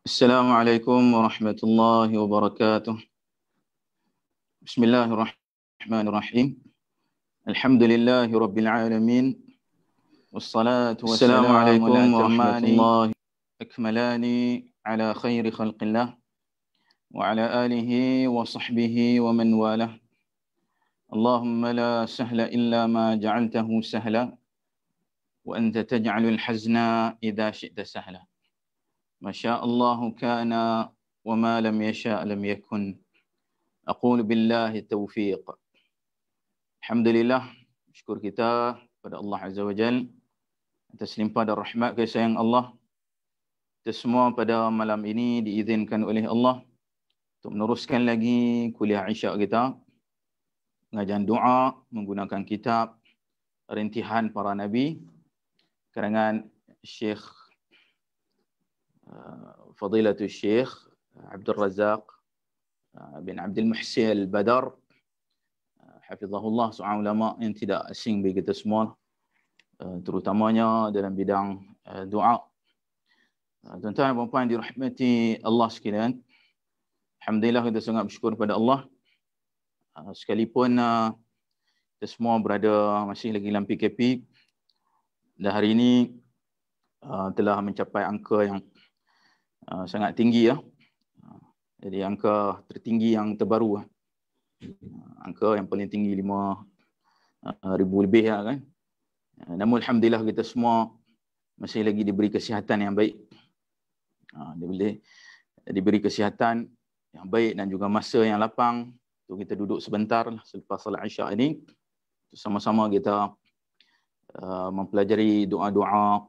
Assalamualaikum warahmatullahi wabarakatuh. Bismillahirrahmanirrahim. Alhamdulillahi rabbil alamin. Wassalatu wassalamu ala warahmatullahi akmalani ala khairi khalqillah wa ala alihi wa sahbihi wa man walah. Allahumma la sahla illa ma ja'altahu sahla wa anta taj'alul hazna idza syi'ta sahla. Masya Allah kana wa ma lam yasha' lam yakun. Aqulu billahi taufiq. Alhamdulillah, syukur kita pada Allah Azza wa Jal atas limpah dan rahmat kasih sayang Allah. Kita semua pada malam ini diizinkan oleh Allah untuk meneruskan lagi kuliah Isyak kita, pengajian doa menggunakan kitab Rintihan Para Nabi karangan Syekh Fadilatul Syekh Abdul Razak bin Abdul Muhsin Al-Badar, hafizahullah, seorang ulama yang tidak asing bagi kita semua, terutamanya dalam bidang doa. Tuan-tuan dan puan-puan dirahmati Allah sekalian, alhamdulillah kita sangat bersyukur kepada Allah. Sekalipun kita semua berada masih lagi dalam PKP, dan hari ini telah mencapai angka yang sangat tinggi ya. Jadi angka tertinggi yang terbaru, angka yang paling tinggi 5,000 lebih ya, kan. Namun alhamdulillah kita semua masih lagi diberi kesihatan yang baik. Diberi kesihatan yang baik dan juga masa yang lapang untuk kita duduk sebentar selepas salat Isyak ini, sama-sama kita mempelajari doa-doa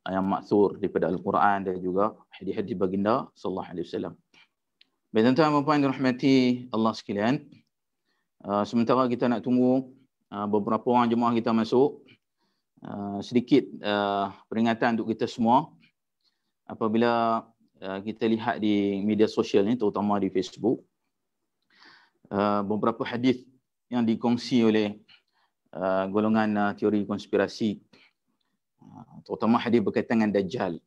yang maksur daripada Al-Quran dan juga hadis-hadis baginda sallallahu alaihi wasallam. Baik, tuan-tuan dan puan dirahmati Allah sekalian, sementara kita nak tunggu beberapa orang jemaah kita masuk, sedikit peringatan untuk kita semua. Apabila kita lihat di media sosial ni, terutama di Facebook, beberapa hadis yang dikongsi oleh golongan teori konspirasi, terutama hadis berkaitan dengan Dajjal.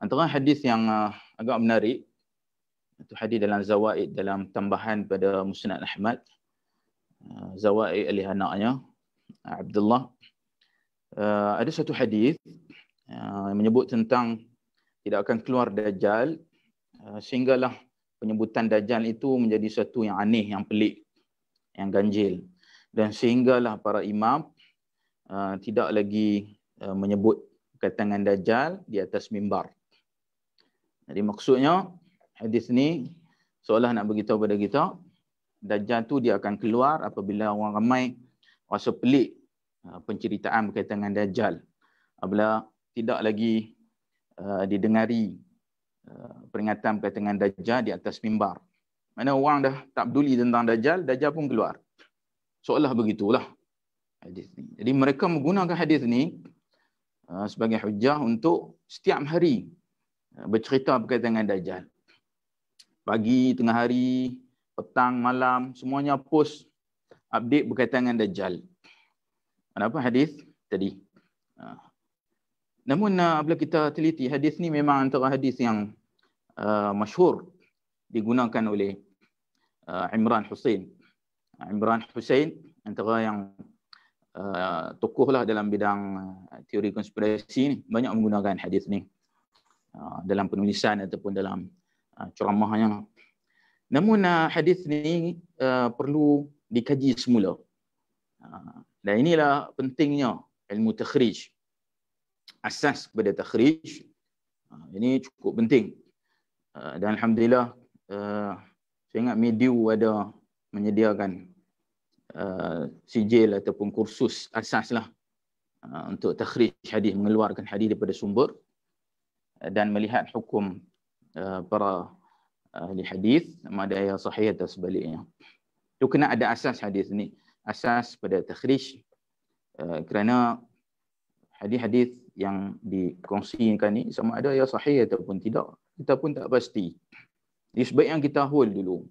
Antara hadis yang agak menarik, itu hadis dalam Zawaid, dalam tambahan pada Musnad Ahmad, Zawaid oleh anaknya Abdullah. Ada satu hadis yang menyebut tentang tidak akan keluar Dajjal, sehinggalah penyebutan Dajjal itu menjadi satu yang aneh, yang pelik, yang ganjil, dan sehinggalah para imam tidak lagi menyebut berkaitan dengan Dajjal di atas mimbar. Jadi maksudnya hadis ni seolah nak beritahu kepada kita, Dajjal tu dia akan keluar apabila orang ramai rasa pelik penceritaan berkaitan dengan Dajjal, apabila tidak lagi didengari peringatan berkaitan dengan Dajjal di atas mimbar. Mana orang dah tak peduli tentang Dajjal, Dajjal pun keluar. Seolah begitulah hadis ni. Jadi mereka menggunakan hadis ni sebagai hujah untuk setiap hari bercerita berkaitan dengan Dajjal. Pagi, tengah hari, petang, malam, semuanya post update berkaitan dengan Dajjal. Apa hadis tadi? Namun apabila kita teliti, hadis ni memang antara hadis yang masyhur digunakan oleh Imran Hussein. Imran Hussein antara yang tokoh lah dalam bidang teori konspirasi ni, banyak menggunakan hadis ni dalam penulisan ataupun dalam ceramahnya. Namun hadis ni perlu dikaji semula. Dan inilah pentingnya ilmu takhrij. Asas kepada takhrij ini cukup penting. Dan alhamdulillah saya ingat Mediu ada menyediakan sijil ataupun kursus asas lah untuk takhrij hadis, mengeluarkan hadis daripada sumber dan melihat hukum para ahli hadis, sama ada yang sahih atau sebaliknya. Itu kena ada asas hadis ni, asas pada takhrij, kerana hadis-hadis yang dikongsikan ni sama ada ia sahih ataupun tidak, kita pun tak pasti. Jadi sebaiknya kita hold dulu,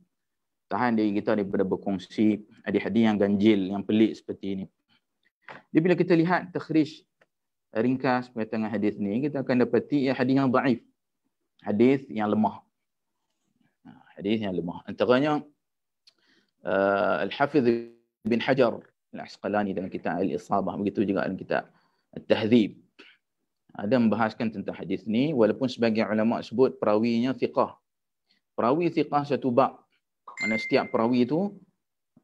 tahan diri kita daripada berkongsi hadis-hadis yang ganjil, yang pelik seperti ini. Jadi bila kita lihat takhrij ringkas berkaitan dengan hadis ni, kita akan dapati hadis yang dhaif. hadis yang lemah. Hadis yang lemah. Antaranya Al-Hafiz bin Hajar Al-Asqalani dalam kitab Al-Isabah, begitu juga dalam kitab At-Tahdzib. Ada membahaskan tentang hadis ni, walaupun sebagian ulama sebut perawinya thiqah. Perawi thiqah satu bab. Mana setiap perawi itu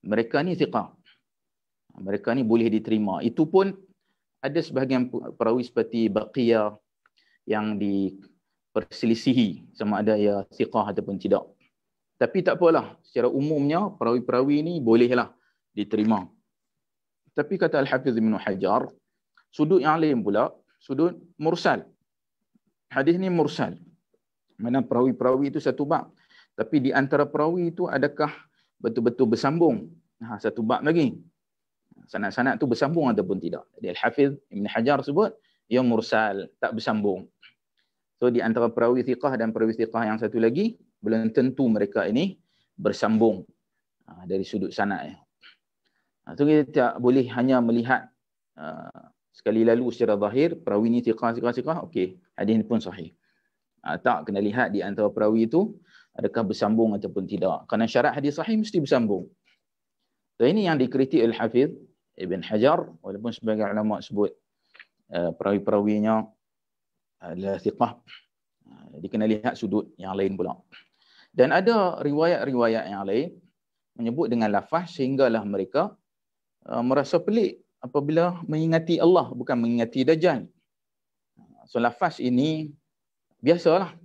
mereka ni thiqah. Mereka ni boleh diterima. Itu pun ada sebahagian perawi seperti Baqiyah yang diperselisihi sama ada ia thiqah ataupun tidak. Tapi tak apalah, secara umumnya perawi-perawi ni bolehlah diterima. Tapi kata Al-Hafiz Ibn Hajar, sudut yang lain pula, sudut mursal. Hadis ni mursal. Mana perawi-perawi itu satu bab. Tapi di antara perawi itu adakah betul-betul bersambung? Satu bab lagi. Sanad-sanad tu bersambung ataupun tidak. Jadi Al-Hafiz Ibn Hajar sebut, ia mursal, tak bersambung. So di antara perawi thiqah dan perawi thiqah yang satu lagi, belum tentu mereka ini bersambung dari sudut sanad. So kita tak boleh hanya melihat sekali lalu secara zahir, perawi ni thiqah, okey, hadis ni pun sahih. Tak, kena lihat di antara perawi itu, adakah bersambung ataupun tidak. Kerana syarat hadis sahih mesti bersambung. So ini yang dikritik Al-Hafiz Ibn Hajar, walaupun sebagai ulama sebut perawi-perawinya adalah thiqah. Dia kena lihat sudut yang lain pula. Dan ada riwayat-riwayat yang lain menyebut dengan lafaz sehinggalah mereka merasa pelik apabila mengingati Allah, bukan mengingati Dajjal. So lafaz ini biasalah.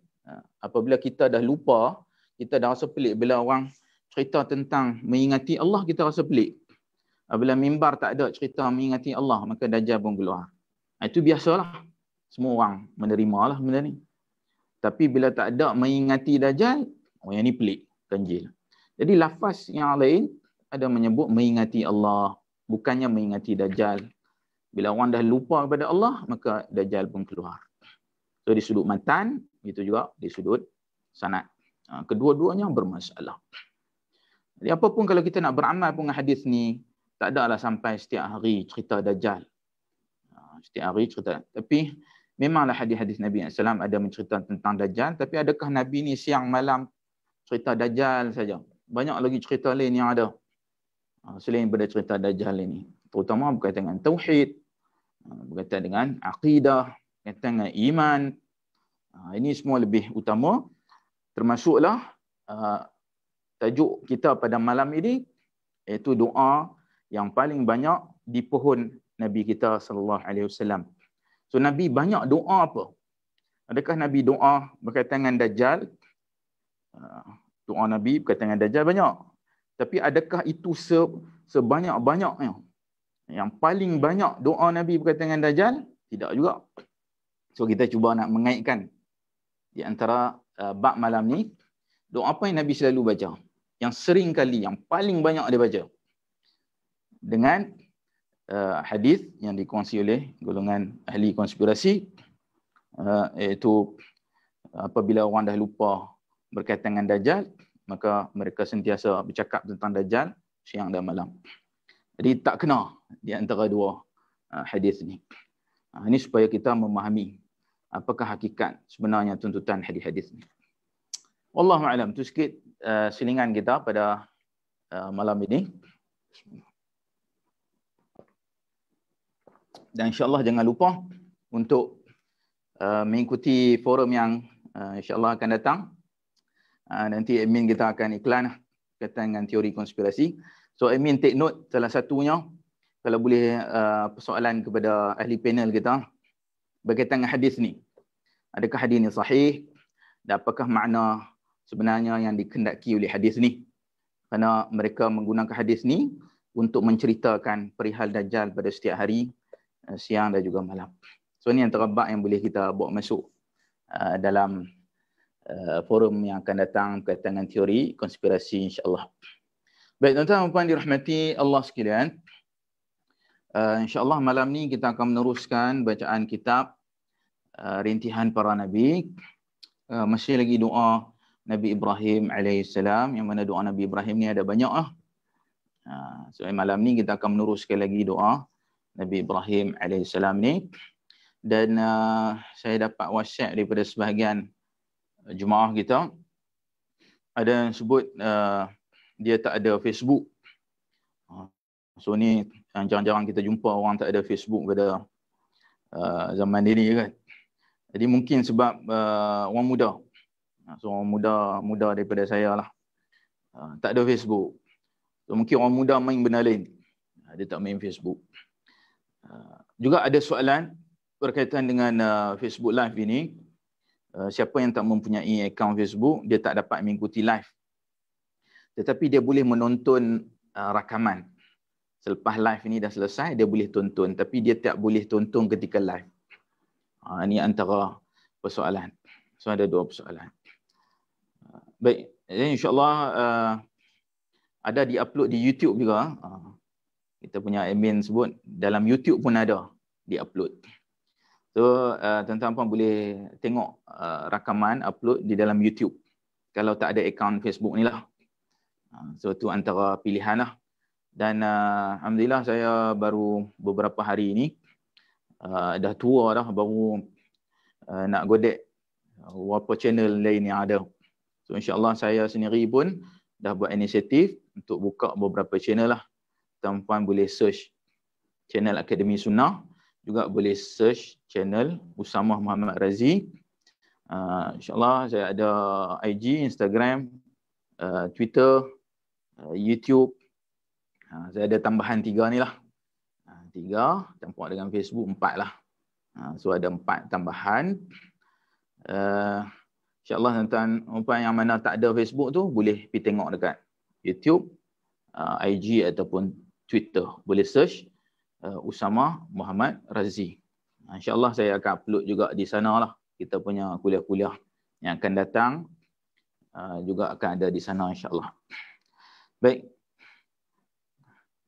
Apabila kita dah lupa, kita dah rasa pelik. Bila orang cerita tentang mengingati Allah, kita rasa pelik. Apabila mimbar tak ada cerita mengingati Allah, maka Dajjal pun keluar. Itu biasalah. Semua orang menerimalah benda ni. Tapi bila tak ada mengingati Dajjal, yang ni pelik, ganjil. Jadi lafaz yang lain ada menyebut mengingati Allah, bukannya mengingati Dajjal. Bila orang dah lupa kepada Allah, maka Dajjal pun keluar. So di sudut matan, itu juga di sudut sanad. Kedua-duanya bermasalah. Jadi apapun kalau kita nak beramal pun dengan hadis ni, tak adalah sampai setiap hari cerita Dajjal. Setiap hari cerita. Tapi memanglah hadis-hadis Nabi SAW ada menceritakan tentang Dajjal, tapi adakah Nabi ni siang malam cerita Dajjal saja? Banyak lagi cerita lain yang ada selain daripada cerita Dajjal ini. Terutama berkaitan dengan tauhid, berkaitan dengan akidah, berkaitan dengan iman. Ini semua lebih utama. Termasuklah tajuk kita pada malam ini, iaitu doa yang paling banyak di pohon Nabi kita SAW. So Nabi banyak doa apa? Adakah Nabi doa berkaitan dengan Dajjal? Doa Nabi berkaitan dengan Dajjal banyak. Tapi adakah itu sebanyak-banyaknya? Yang paling banyak doa Nabi berkaitan dengan Dajjal? Tidak juga. So kita cuba nak mengaitkan di antara bab malam ni, doa apa yang Nabi selalu baca? Yang sering kali, yang paling banyak dia baca. Dengan hadis yang dikongsi oleh golongan ahli konspirasi, iaitu apabila orang dah lupa berkaitan dengan Dajjal, maka mereka sentiasa bercakap tentang Dajjal siang dan malam. Jadi tak kena di antara dua hadis ni. Ini supaya kita memahami apakah hakikat sebenarnya tuntutan hadis-hadis ni. Wallahu a'lam. Itu sikit selingan kita pada malam ini. Dan insya-Allah jangan lupa untuk mengikuti forum yang insya-Allah akan datang. Nanti admin kita akan iklan berkaitan dengan teori konspirasi. So admin take note salah satunya, kalau boleh persoalan kepada ahli panel kita berkaitan dengan hadis ni. Adakah hadis ni sahih? Dan apakah makna sebenarnya yang dikehendaki oleh hadis ni? Kerana mereka menggunakan hadis ni untuk menceritakan perihal Dajjal pada setiap hari, siang dan juga malam. So ini antara bab yang boleh kita bawa masuk dalam forum yang akan datang berkaitan dengan teori konspirasi, insya-Allah. Baik, tuan-tuan dan puan dirahmati Allah sekalian. Insya-Allah malam ni kita akan meneruskan bacaan kitab Rintihan Para Nabi. Masih lagi doa Nabi Ibrahim alaihissalam, yang mana doa Nabi Ibrahim ni ada banyak lah. So malam ni kita akan meneruskan lagi doa Nabi Ibrahim alaihissalam ni. Dan saya dapat WhatsApp daripada sebahagian jemaah kita, ada yang sebut dia tak ada Facebook. So ni jarang-jarang kita jumpa orang tak ada Facebook pada zaman ini kan. Jadi mungkin sebab orang muda. So orang muda daripada saya lah. Tak ada Facebook. So mungkin orang muda main benda lain. Dia tak main Facebook. Juga ada soalan berkaitan dengan Facebook Live ini. Siapa yang tak mempunyai akaun Facebook, dia tak dapat mengikuti live. Tetapi dia boleh menonton rakaman. Selepas live ini dah selesai, dia boleh tonton. Tapi dia tak boleh tonton ketika live. Ini antara persoalan. So ada dua persoalan. Baik, insyaAllah ada di-upload di YouTube juga. Kita punya admin sebut, dalam YouTube pun ada di-upload. So, tuan-tuan boleh tengok rakaman upload di dalam YouTube. Kalau tak ada akaun Facebook ni lah. So, tu antara pilihan lah. Dan Alhamdulillah saya baru beberapa hari ini, dah tua dah, baru nak godek beberapa channel lain yang ada. So, insyaAllah saya sendiri pun dah buat inisiatif untuk buka beberapa channel lah. Tuan-tuan boleh search channel Akademi Sunnah. Juga boleh search channel Usamah Muhammad Razi. InsyaAllah saya ada IG, Instagram, Twitter, YouTube. Saya ada tambahan 3 ni lah. 3, campur dengan Facebook 4 lah. So ada 4 tambahan. InsyaAllah tuan-tuan yang mana tak ada Facebook tu, boleh pergi tengok dekat YouTube, IG ataupun Twitter. Boleh search Usamah Muhammad Razi. InsyaAllah saya akan upload juga di sana lah. Kita punya kuliah-kuliah yang akan datang juga akan ada di sana insyaAllah. Baik.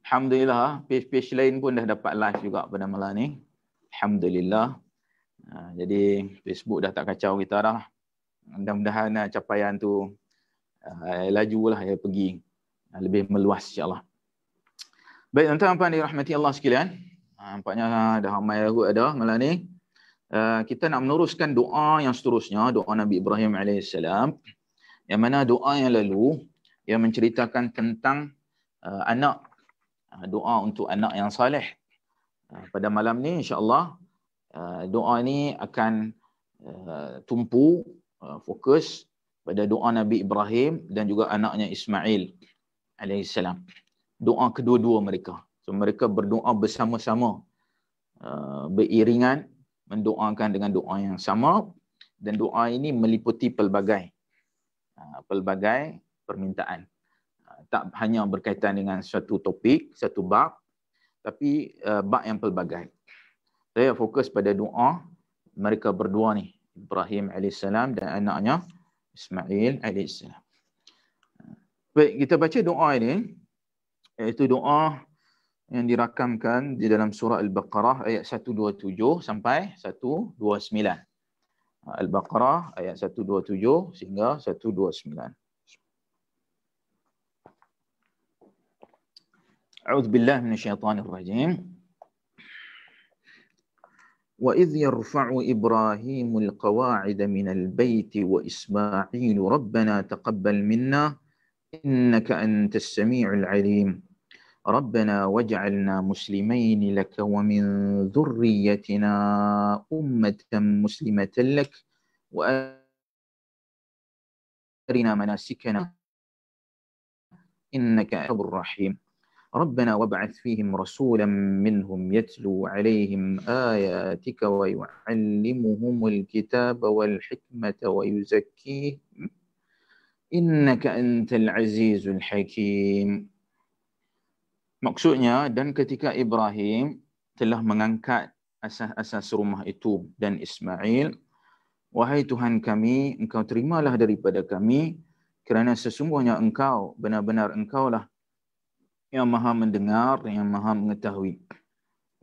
Alhamdulillah, page-page lain pun dah dapat live juga pada malam ni. Alhamdulillah. Jadi Facebook dah tak kacau kita dah. Mudah-mudahan capaian tu laju lah ya pergi. Lebih meluas insyaAllah. Baik, tuan-tuan dirahmati Allah sekalian. Nampaknya dah ramai ada malam ni. Kita nak meneruskan doa yang seterusnya, doa Nabi Ibrahim AS. Yang mana doa yang lalu, yang menceritakan tentang anak, doa untuk anak yang saleh. Pada malam ni insyaAllah, doa ni akan tumpu, fokus pada doa Nabi Ibrahim dan juga anaknya Ismail AS. Doa kedua-dua mereka. So mereka berdoa bersama-sama, beriringan, mendoakan dengan doa yang sama, dan doa ini meliputi pelbagai permintaan. Tak hanya berkaitan dengan satu topik, satu bab, tapi bab yang pelbagai. Saya fokus pada doa mereka berdua ni, Ibrahim AS dan anaknya Ismail AS. Baik, kita baca doa ini, iaitu doa yang dirakamkan di dalam surah Al-Baqarah ayat 127 sampai 129. Al-Baqarah ayat 127 sehingga 129. A'udzu billahi minasyaitonir rajim. Wa idh yarfa'u Ibrahimul qawa'ida minal baiti wa Ismail rabbana taqabbal minna innaka antas sami'ul 'alim. ربنا واجعلنا مسلمين لك ومن ذريتنا أمة مسلمة لك وأرنا مناسكنا إنك أنت الرحيم ربنا وابعث فيهم رسولا منهم يتلو عليهم آياتك ويعلمهم الكتاب والحكمة ويزكيهم إنك أنت العزيز الحكيم. Maksudnya, dan ketika Ibrahim telah mengangkat asas-asas rumah itu dan Ismail, wahai Tuhan kami, engkau terimalah daripada kami, kerana sesungguhnya engkau, benar-benar engkaulah yang maha mendengar, yang maha mengetahui.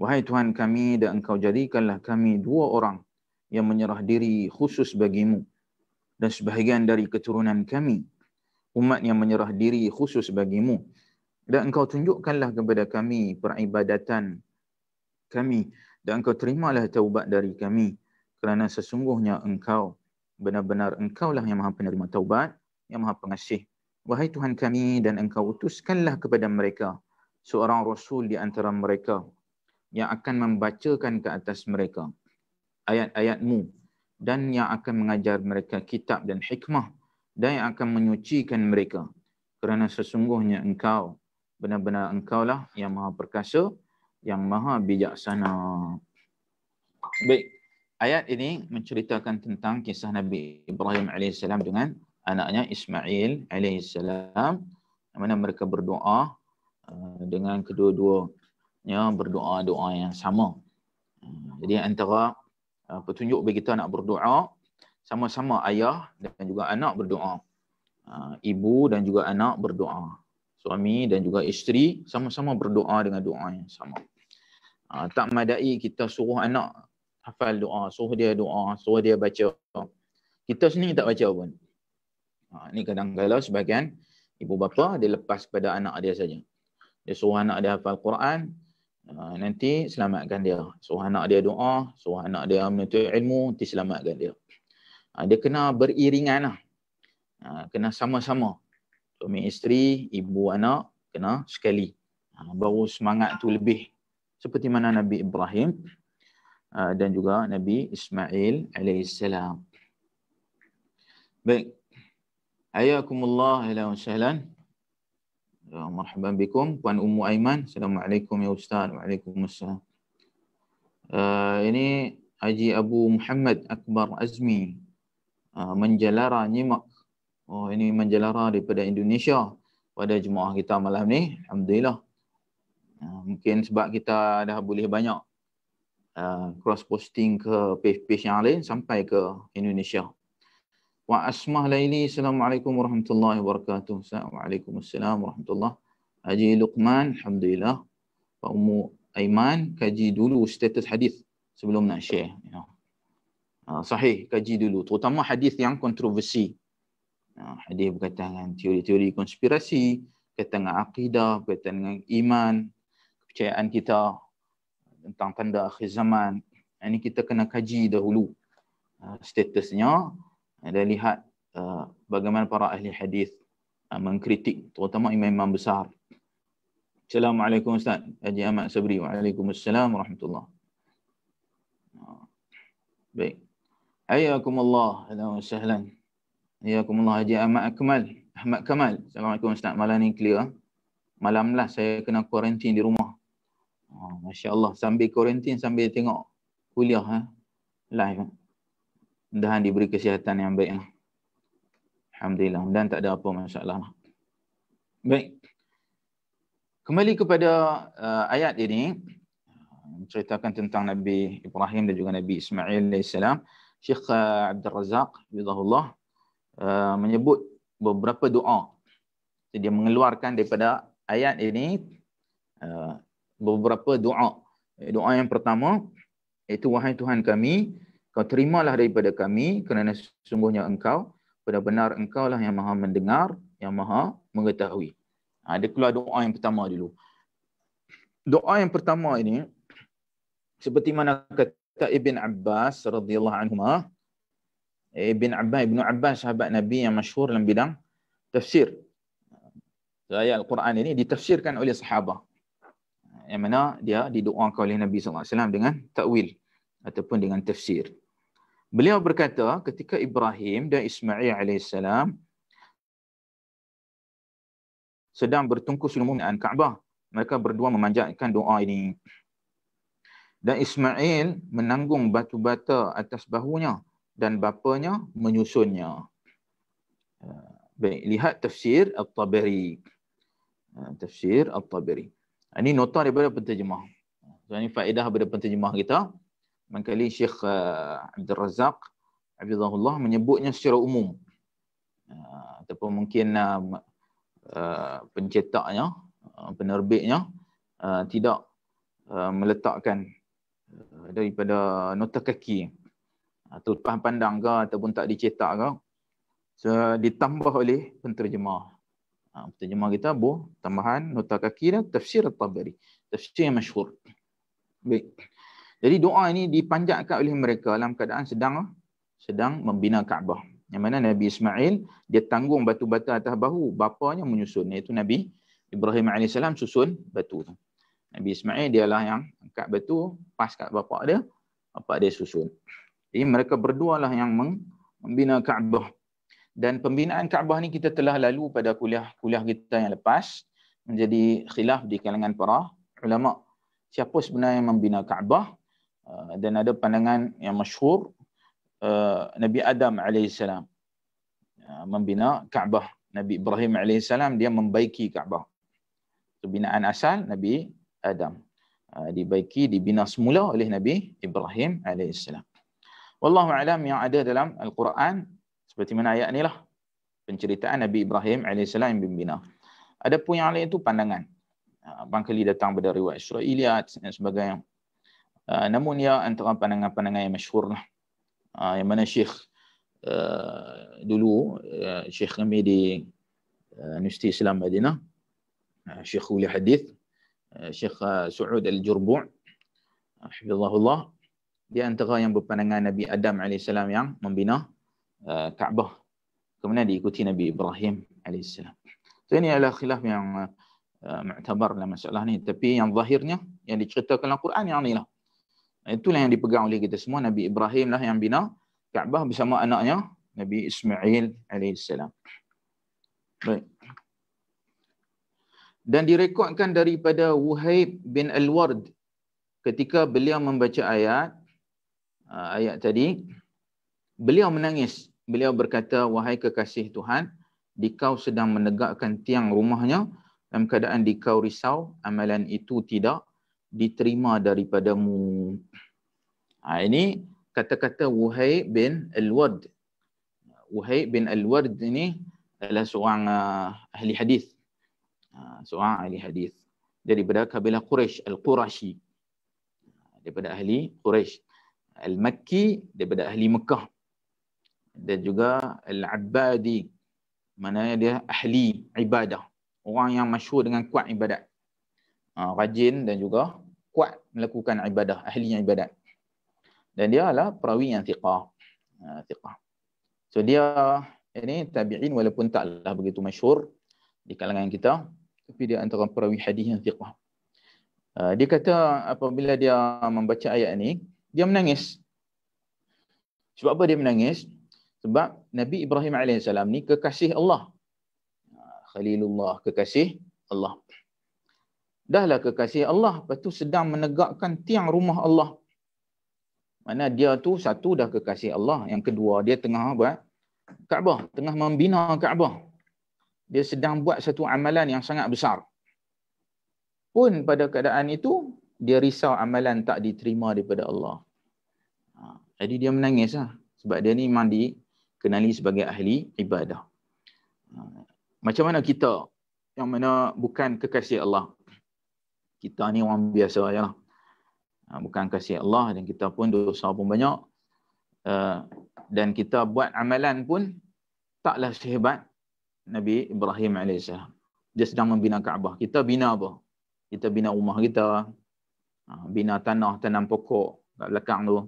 Wahai Tuhan kami, dan engkau jadikanlah kami 2 orang yang menyerah diri khusus bagimu, dan sebahagian dari keturunan kami, umat yang menyerah diri khusus bagimu. Dan engkau tunjukkanlah kepada kami peribadatan kami, dan engkau terimalah taubat dari kami, kerana sesungguhnya engkau benar-benar Engkaulah yang Maha penerima taubat, yang Maha pengasih. Wahai Tuhan kami, dan Engkau utuskanlah kepada mereka seorang Rasul di antara mereka yang akan membacakan ke atas mereka ayat-ayat-Mu dan yang akan mengajar mereka kitab dan hikmah dan yang akan menyucikan mereka. Kerana sesungguhnya Engkau, benar-benar Engkaulah yang Maha perkasa, yang Maha bijaksana. Baik, ayat ini menceritakan tentang kisah Nabi Ibrahim AS dengan anaknya Ismail AS, mana mereka berdoa dengan kedua-duanya berdoa-doa yang sama. Jadi antara petunjuk bagi kita nak berdoa, sama-sama ayah dan juga anak berdoa. Ibu dan juga anak berdoa. Suami dan juga isteri sama-sama berdoa dengan doa yang sama. Tak madai kita suruh anak hafal doa, suruh dia baca. Kita sendiri tak baca pun. Ini kadang-kadang sebagian ibu bapa dia lepas pada anak dia saja. Dia suruh anak dia hafal Quran, nanti selamatkan dia. Suruh anak dia doa, suruh anak dia menuntut ilmu, nanti selamatkan dia. Dia kena beriringan lah. Kena sama-sama. Suami isteri, ibu anak, kena sekali. Baru semangat tu lebih. Seperti mana Nabi Ibrahim dan juga Nabi Ismail alaihissalam. Baik. Hayakumullah, ahlan wa sahlan. Marhaban bikum. Puan Ummu Aiman. Assalamualaikum ya Ustaz. Waalaikumsalam. Ini Haji Abu Muhammad Akbar Azmi. Menjalara nyimak. Oh, ini menjalara daripada Indonesia pada jemaah kita malam ni. Alhamdulillah. Mungkin sebab kita dah boleh banyak cross posting ke page-page yang lain sampai ke Indonesia. Wa Asmah Laili, Assalamualaikum warahmatullahi wabarakatuh. Waalaikumsalam warahmatullahi. Haji Luqman, Alhamdulillah. Pak Ummu Aiman, kaji dulu status hadis sebelum nak share. Sahih, kaji dulu. Terutama hadis yang kontroversi. Hadis berkaitan dengan teori-teori konspirasi, berkaitan dengan akidah, berkaitan dengan iman, kepercayaan kita tentang tanda akhir zaman. Ini kita kena kaji dahulu statusnya dan lihat bagaimana para ahli hadis mengkritik, terutama imam-imam besar. Assalamualaikum Ustaz Haji Ahmad Sabri. Waalaikumsalam warahmatullahi. Baik. Hayakumullah, ahlan wa sahlan. Hayakumullah Haji Ahmad Kamal. Assalamualaikum Ustaz. Malam ni clear. Malam lah saya kena kuarantin di rumah. Masya Allah, sambil kuarantin sambil tengok kuliah live. Mudah-mudahan diberi kesihatan yang baik. Alhamdulillah, dan tak ada apa masalah. Baik. Kembali kepada ayat ini, menceritakan tentang Nabi Ibrahim dan juga Nabi Ismail AS. Syekh Abdul Razak Bidahullah menyebut beberapa doa. Dia mengeluarkan daripada ayat ini beberapa doa. Doa yang pertama iaitu, wahai Tuhan kami, kau terimalah daripada kami kerana sesungguhnya Engkau, benar-benar Engkaulah yang Maha mendengar, yang Maha mengetahui. Dia keluar doa yang pertama dulu. Doa yang pertama ini seperti mana kata Ibn Abbas radhiyallahu anhuma. Ibn Abbas sahabat Nabi yang masyhur dalam bidang tafsir. Ayat Al-Quran ini ditafsirkan oleh sahabat. Yang mana dia didoakan oleh Nabi SAW dengan takwil ataupun dengan tafsir. Beliau berkata ketika Ibrahim dan Ismail alaihissalam sedang bertungkus lumur dengan Kaabah, mereka berdua memanjatkan doa ini. Dan Ismail menanggung batu bata atas bahunya dan bapanya menyusunnya. Baik, lihat tafsir At-Tabari. Tafsir At-Tabari. Ini nota daripada penterjemah. So, ini faedah daripada penterjemah kita. Mangkali Syekh Abdul Razak Hafizahullah menyebutnya secara umum. Ataupun mungkin pencetaknya, penerbitnya tidak meletakkan daripada nota kaki terlepas pandang ke ataupun tak dicetak ke, so, ditambah oleh penterjemah. Penterjemah kita tambahan nota kaki dan tafsir At-Tabari, tafsir yang masyhur. Baik. Jadi doa ini dipanjatkan oleh mereka dalam keadaan sedang sedang membina Kaabah. Yang mana Nabi Ismail dia tanggung batu-batu atas bahu, bapanya menyusun, iaitu Nabi Ibrahim AS susun batu tu. Nabi Ismail dialah yang angkat batu pas kat bapak dia susun. Jadi mereka berdua lah yang membina Kaabah. Dan pembinaan Kaabah ni kita telah lalu pada kuliah kita yang lepas, menjadi khilaf di kalangan para ulama. Siapa sebenarnya yang membina Kaabah? Dan ada pandangan yang masyhur, Nabi Adam AS membina Kaabah. Nabi Ibrahim AS dia membaiki Kaabah. Binaan asal Nabi Adam. Dibina semula oleh Nabi Ibrahim AS. Wallahu alam, yang ada dalam Al-Quran seperti mana ayat ni lah, penceritaan Nabi Ibrahim AS yang membina. Adapun yang lain itu pandangan. Barangkali datang pada riwayat Israiliyat dan sebagainya. Namun ya antara pandangan-pandangan yang masyhur lah. Yang mana Syekh dulu, Syekh kami di Universiti Islam Madinah, Syekh Uli Hadith, Syekh Su'ud Al-Jurbu' hafizahullah, dia antara yang berpandangan Nabi Adam AS yang membina Kaabah, kemudian diikuti Nabi Ibrahim AS. So ini adalah khilaf yang mu'tabar dalam masalah ni, tapi yang zahirnya yang diceritakan Al-Quran yang ni lah. Itulah yang dipegang oleh kita semua. Nabi Ibrahim lah yang bina Kaabah bersama anaknya Nabi Ismail AS. Baik. Dan direkodkan daripada Wuhaib bin Al-Ward ketika beliau membaca ayat tadi, beliau menangis. Beliau berkata, wahai kekasih Tuhan, dikau sedang menegakkan tiang rumahnya dalam keadaan dikau risau, amalan itu tidak diterima daripadamu. Ini kata-kata Wuhaib bin Al-Ward. Wuhaib bin Al-Ward ini adalah seorang ahli hadis. Seorang ahli hadis daripada kabilah Quraisy, Al-Qurashi. Daripada ahli Quraisy. Al-Makki daripada ahli Mekah. Dan juga Al-Abbadi, mana dia ahli ibadah. Orang yang masyhur dengan kuat ibadat. Rajin dan juga kuat melakukan ibadah, ahli ibadat. Dan dia adalah perawi yang thiqah. So dia ini tabi'in walaupun taklah begitu masyhur di kalangan kita, tapi dia antara perawi hadis yang thiqah. Dia kata apabila dia membaca ayat ini, dia menangis. Sebab apa dia menangis? Sebab Nabi Ibrahim AS ni kekasih Allah. Khalilullah, kekasih Allah. Dahlah kekasih Allah, lepas tu sedang menegakkan tiang rumah Allah. Mana dia tu satu dah kekasih Allah, yang kedua dia tengah buat Kaabah, tengah membina Kaabah. Dia sedang buat satu amalan yang sangat besar. Pun pada keadaan itu, dia risau amalan tak diterima daripada Allah. Jadi dia menangis lah. Sebab dia ni memang dikenali sebagai ahli ibadah. Macam mana kita yang mana bukan kekasih Allah? Kita ni orang biasa je lah. Bukan kasih Allah, dan kita pun dosa pun banyak. Dan kita buat amalan pun taklah sehebat Nabi Ibrahim AS. Dia sedang membina Kaabah. Kita bina apa? Kita bina rumah kita, bina tanah, tanam pokok kat belakang tu.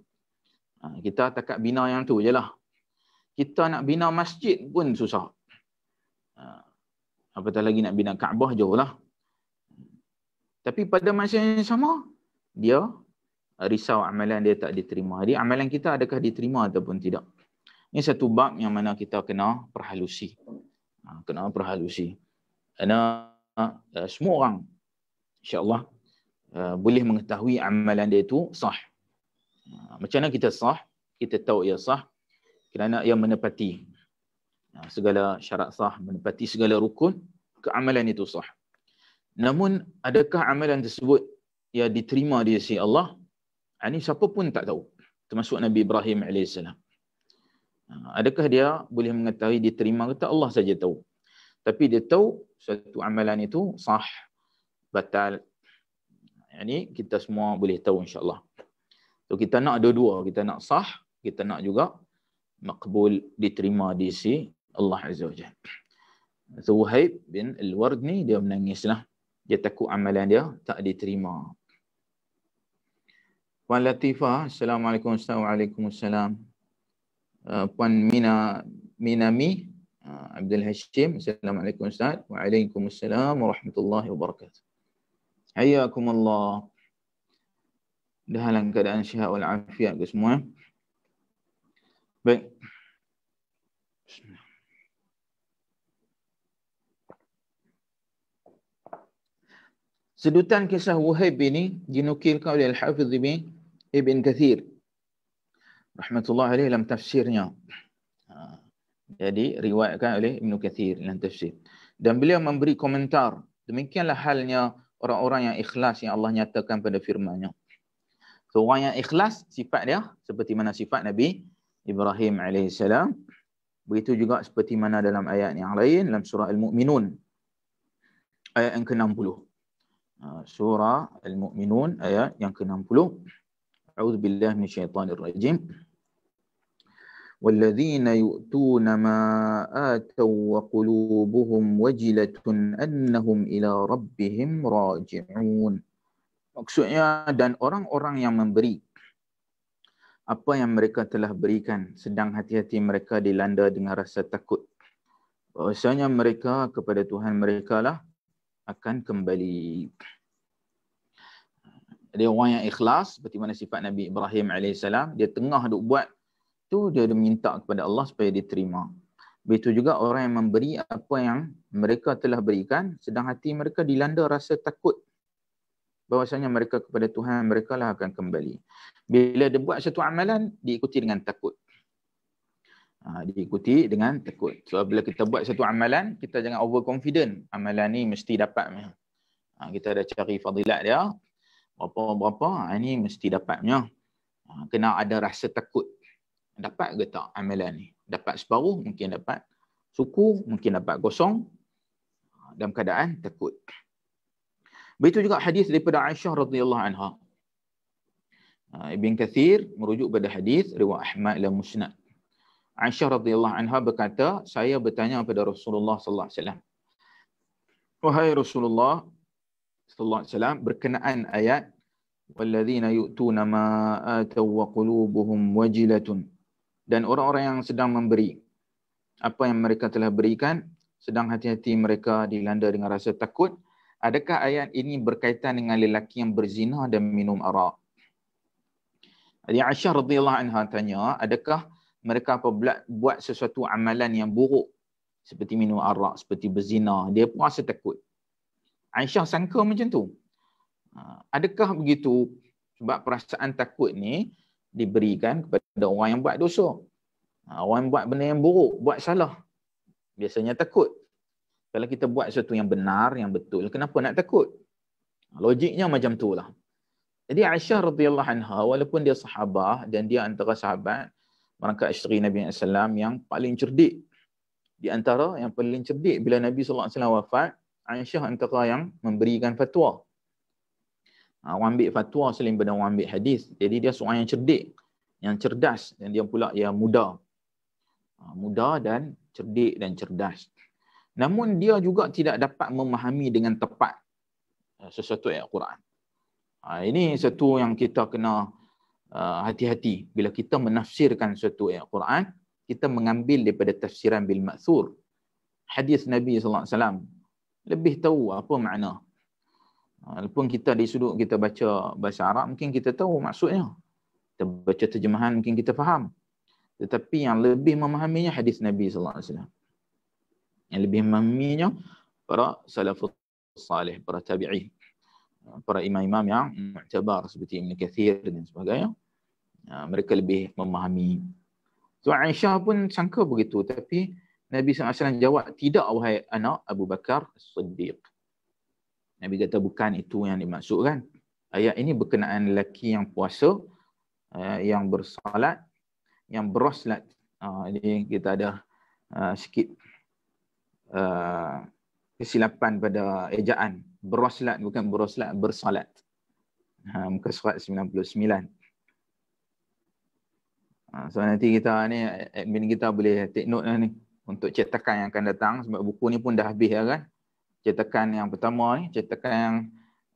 Kita takat bina yang tu je lah. Kita nak bina masjid pun susah. Apatah lagi nak bina Kaabah, jauh lah. Tapi pada masa yang sama, dia risau amalan dia tak diterima. Jadi amalan kita adakah diterima ataupun tidak? Ini satu bab yang mana kita kena perhalusi. Kerana semua orang insya-Allah boleh mengetahui amalan dia itu sah. Macam mana kita sah? Kita tahu ia sah kerana ia menepati segala syarat sah, menepati segala rukun, keamalan itu sah. Namun adakah amalan tersebut ia diterima di sisi Allah? Ini siapa pun tak tahu, termasuk Nabi Ibrahim AS. Adakah dia boleh mengetahui diterima ke tak? Allah saja tahu. Tapi dia tahu suatu amalan itu sah, batal. Ini kita semua boleh tahu insya-Allah. So kita nak dua-dua, kita nak sah, kita nak juga makbul, diterima di sisi Allah Azza wa Jalla. So Wuhaib bin Al-Ward ni dia menangislah. Dia takut amalan dia tak diterima. Puan Latifah, Assalamualaikum. Waalaikumsalam. Puan Minami Abdul Hashim. Assalamualaikum Ustaz. Waalaikumsalam warahmatullahi wabarakatuh. Hayyakumullah. Dalam keadaan sihat wal afiat ke semua. Baik. Sedutan kisah Wahib ini dinukilkan oleh Al-Hafiz Ibn Kathir rahmatullahi alaih dalam tafsirnya. Jadi riwayatkan oleh Ibn Kathir dalam tafsir. Dan beliau memberi komentar. Demikianlah halnya orang-orang yang ikhlas yang Allah nyatakan pada firman-Nya. So, orang yang ikhlas, sifat dia seperti mana sifat Nabi Ibrahim AS. Begitu juga seperti mana dalam ayat yang lain, dalam surah Al-Mu'minun. Ayat yang ke-60. Surah Al-Mu'minun ayat yang ke-60. A'udzubillahi minasyaitonirrajim. Walladzina yu'tuna ma ataw wa qulubuhum wajilatun annahum ila rabbihim raji'un. Maksudnya, dan orang-orang yang memberi apa yang mereka telah berikan, sedang hati-hati mereka dilanda dengan rasa takut, bahwasanya mereka kepada Tuhan mereka lah akan kembali. Jadi orang yang ikhlas, seperti mana sifat Nabi Ibrahim AS, dia tengah duk buat tu, dia minta kepada Allah supaya diterima. Begitu juga orang yang memberi apa yang mereka telah berikan, sedang hati mereka dilanda rasa takut, bahwasanya mereka kepada Tuhan mereka lah akan kembali. Bila dia buat satu amalan, diikuti dengan takut. Diikuti dengan takut. So bila kita buat satu amalan, kita jangan overconfident. Amalan ni mesti dapat. Kita dah cari fadilat dia, berapa-berapa, ini mesti dapatnya. Kena ada rasa takut. Dapat ke tak amalan ni? Dapat separuh, mungkin dapat. Suku, mungkin dapat kosong. Dalam keadaan takut. Begitu juga hadis daripada Aisyah radhiyallahu anha. Ibn Kathir merujuk pada hadis riwayat Ahmad dalam Musnad. Aisyah radhiyallahu anha berkata, saya bertanya kepada Rasulullah sallallahu alaihi wasallam, wahai Rasulullah sallallahu alaihi wasallam, berkenaan ayat walladzina yu'tuna ma ataw wa qulubuhum wajilatun, dan orang-orang yang sedang memberi apa yang mereka telah berikan, sedang hati-hati mereka dilanda dengan rasa takut. Adakah ayat ini berkaitan dengan lelaki yang berzina dan minum arak? Jadi Aisyah radhiyallahu anha tanya, adakah mereka apabila buat sesuatu amalan yang buruk seperti minum arak, seperti berzina, dia pun rasa takut? Aisyah sangka macam tu. Adakah begitu? Sebab perasaan takut ni diberikan kepada orang yang buat dosa. Orang yang buat benda yang buruk, buat salah, biasanya takut. Kalau kita buat sesuatu yang benar, yang betul, kenapa nak takut? Logiknya macam tu lah. Jadi Aisyah radhiyallahu anha, walaupun dia sahabah dan dia antara sahabat merangkap isteri Nabi SAW yang paling cerdik. Di antara yang paling cerdik bila Nabi SAW wafat, Aisyah antara yang memberikan fatwa. Orang ambil fatwa selain daripada orang ambil hadis. Jadi dia seorang yang cerdik, yang cerdas, dan dia pula yang muda. Muda dan cerdik dan cerdas. Namun dia juga tidak dapat memahami dengan tepat sesuatu ayat Quran. Ini satu yang kita kena hati-hati. Bila kita menafsirkan sesuatu ayat Quran, kita mengambil daripada tafsiran bil ma'thur. Hadis Nabi SAW. Lebih tahu apa makna. Walaupun kita di sudut kita baca bahasa Arab, mungkin kita tahu maksudnya. Kita baca terjemahan, mungkin kita faham. Tetapi yang lebih memahaminya hadis Nabi SAW. Yang lebih memahaminya para salafus salih, para tabi'in, para imam-imam yang mu'tabar seperti Ibn Kathir dan sebagainya. Mereka lebih memahami. So Aisyah pun sangka begitu, tapi Nabi SAW jawab, tidak wahai anak Abu Bakar As-Siddiq. Nabi kata bukan itu yang dimaksudkan. Ayat ini berkenaan lelaki yang puasa, yang bersalat, yang beroslat. Jadi kita ada sikit kesilapan pada ejaan. Beroslat bukan beroslat, bersalat. Muka surat 99. So nanti kita ni, admin kita boleh take note ni untuk cetakan yang akan datang, sebab buku ni pun dah habis ya kan. Cetakan yang pertama ni, cetakan yang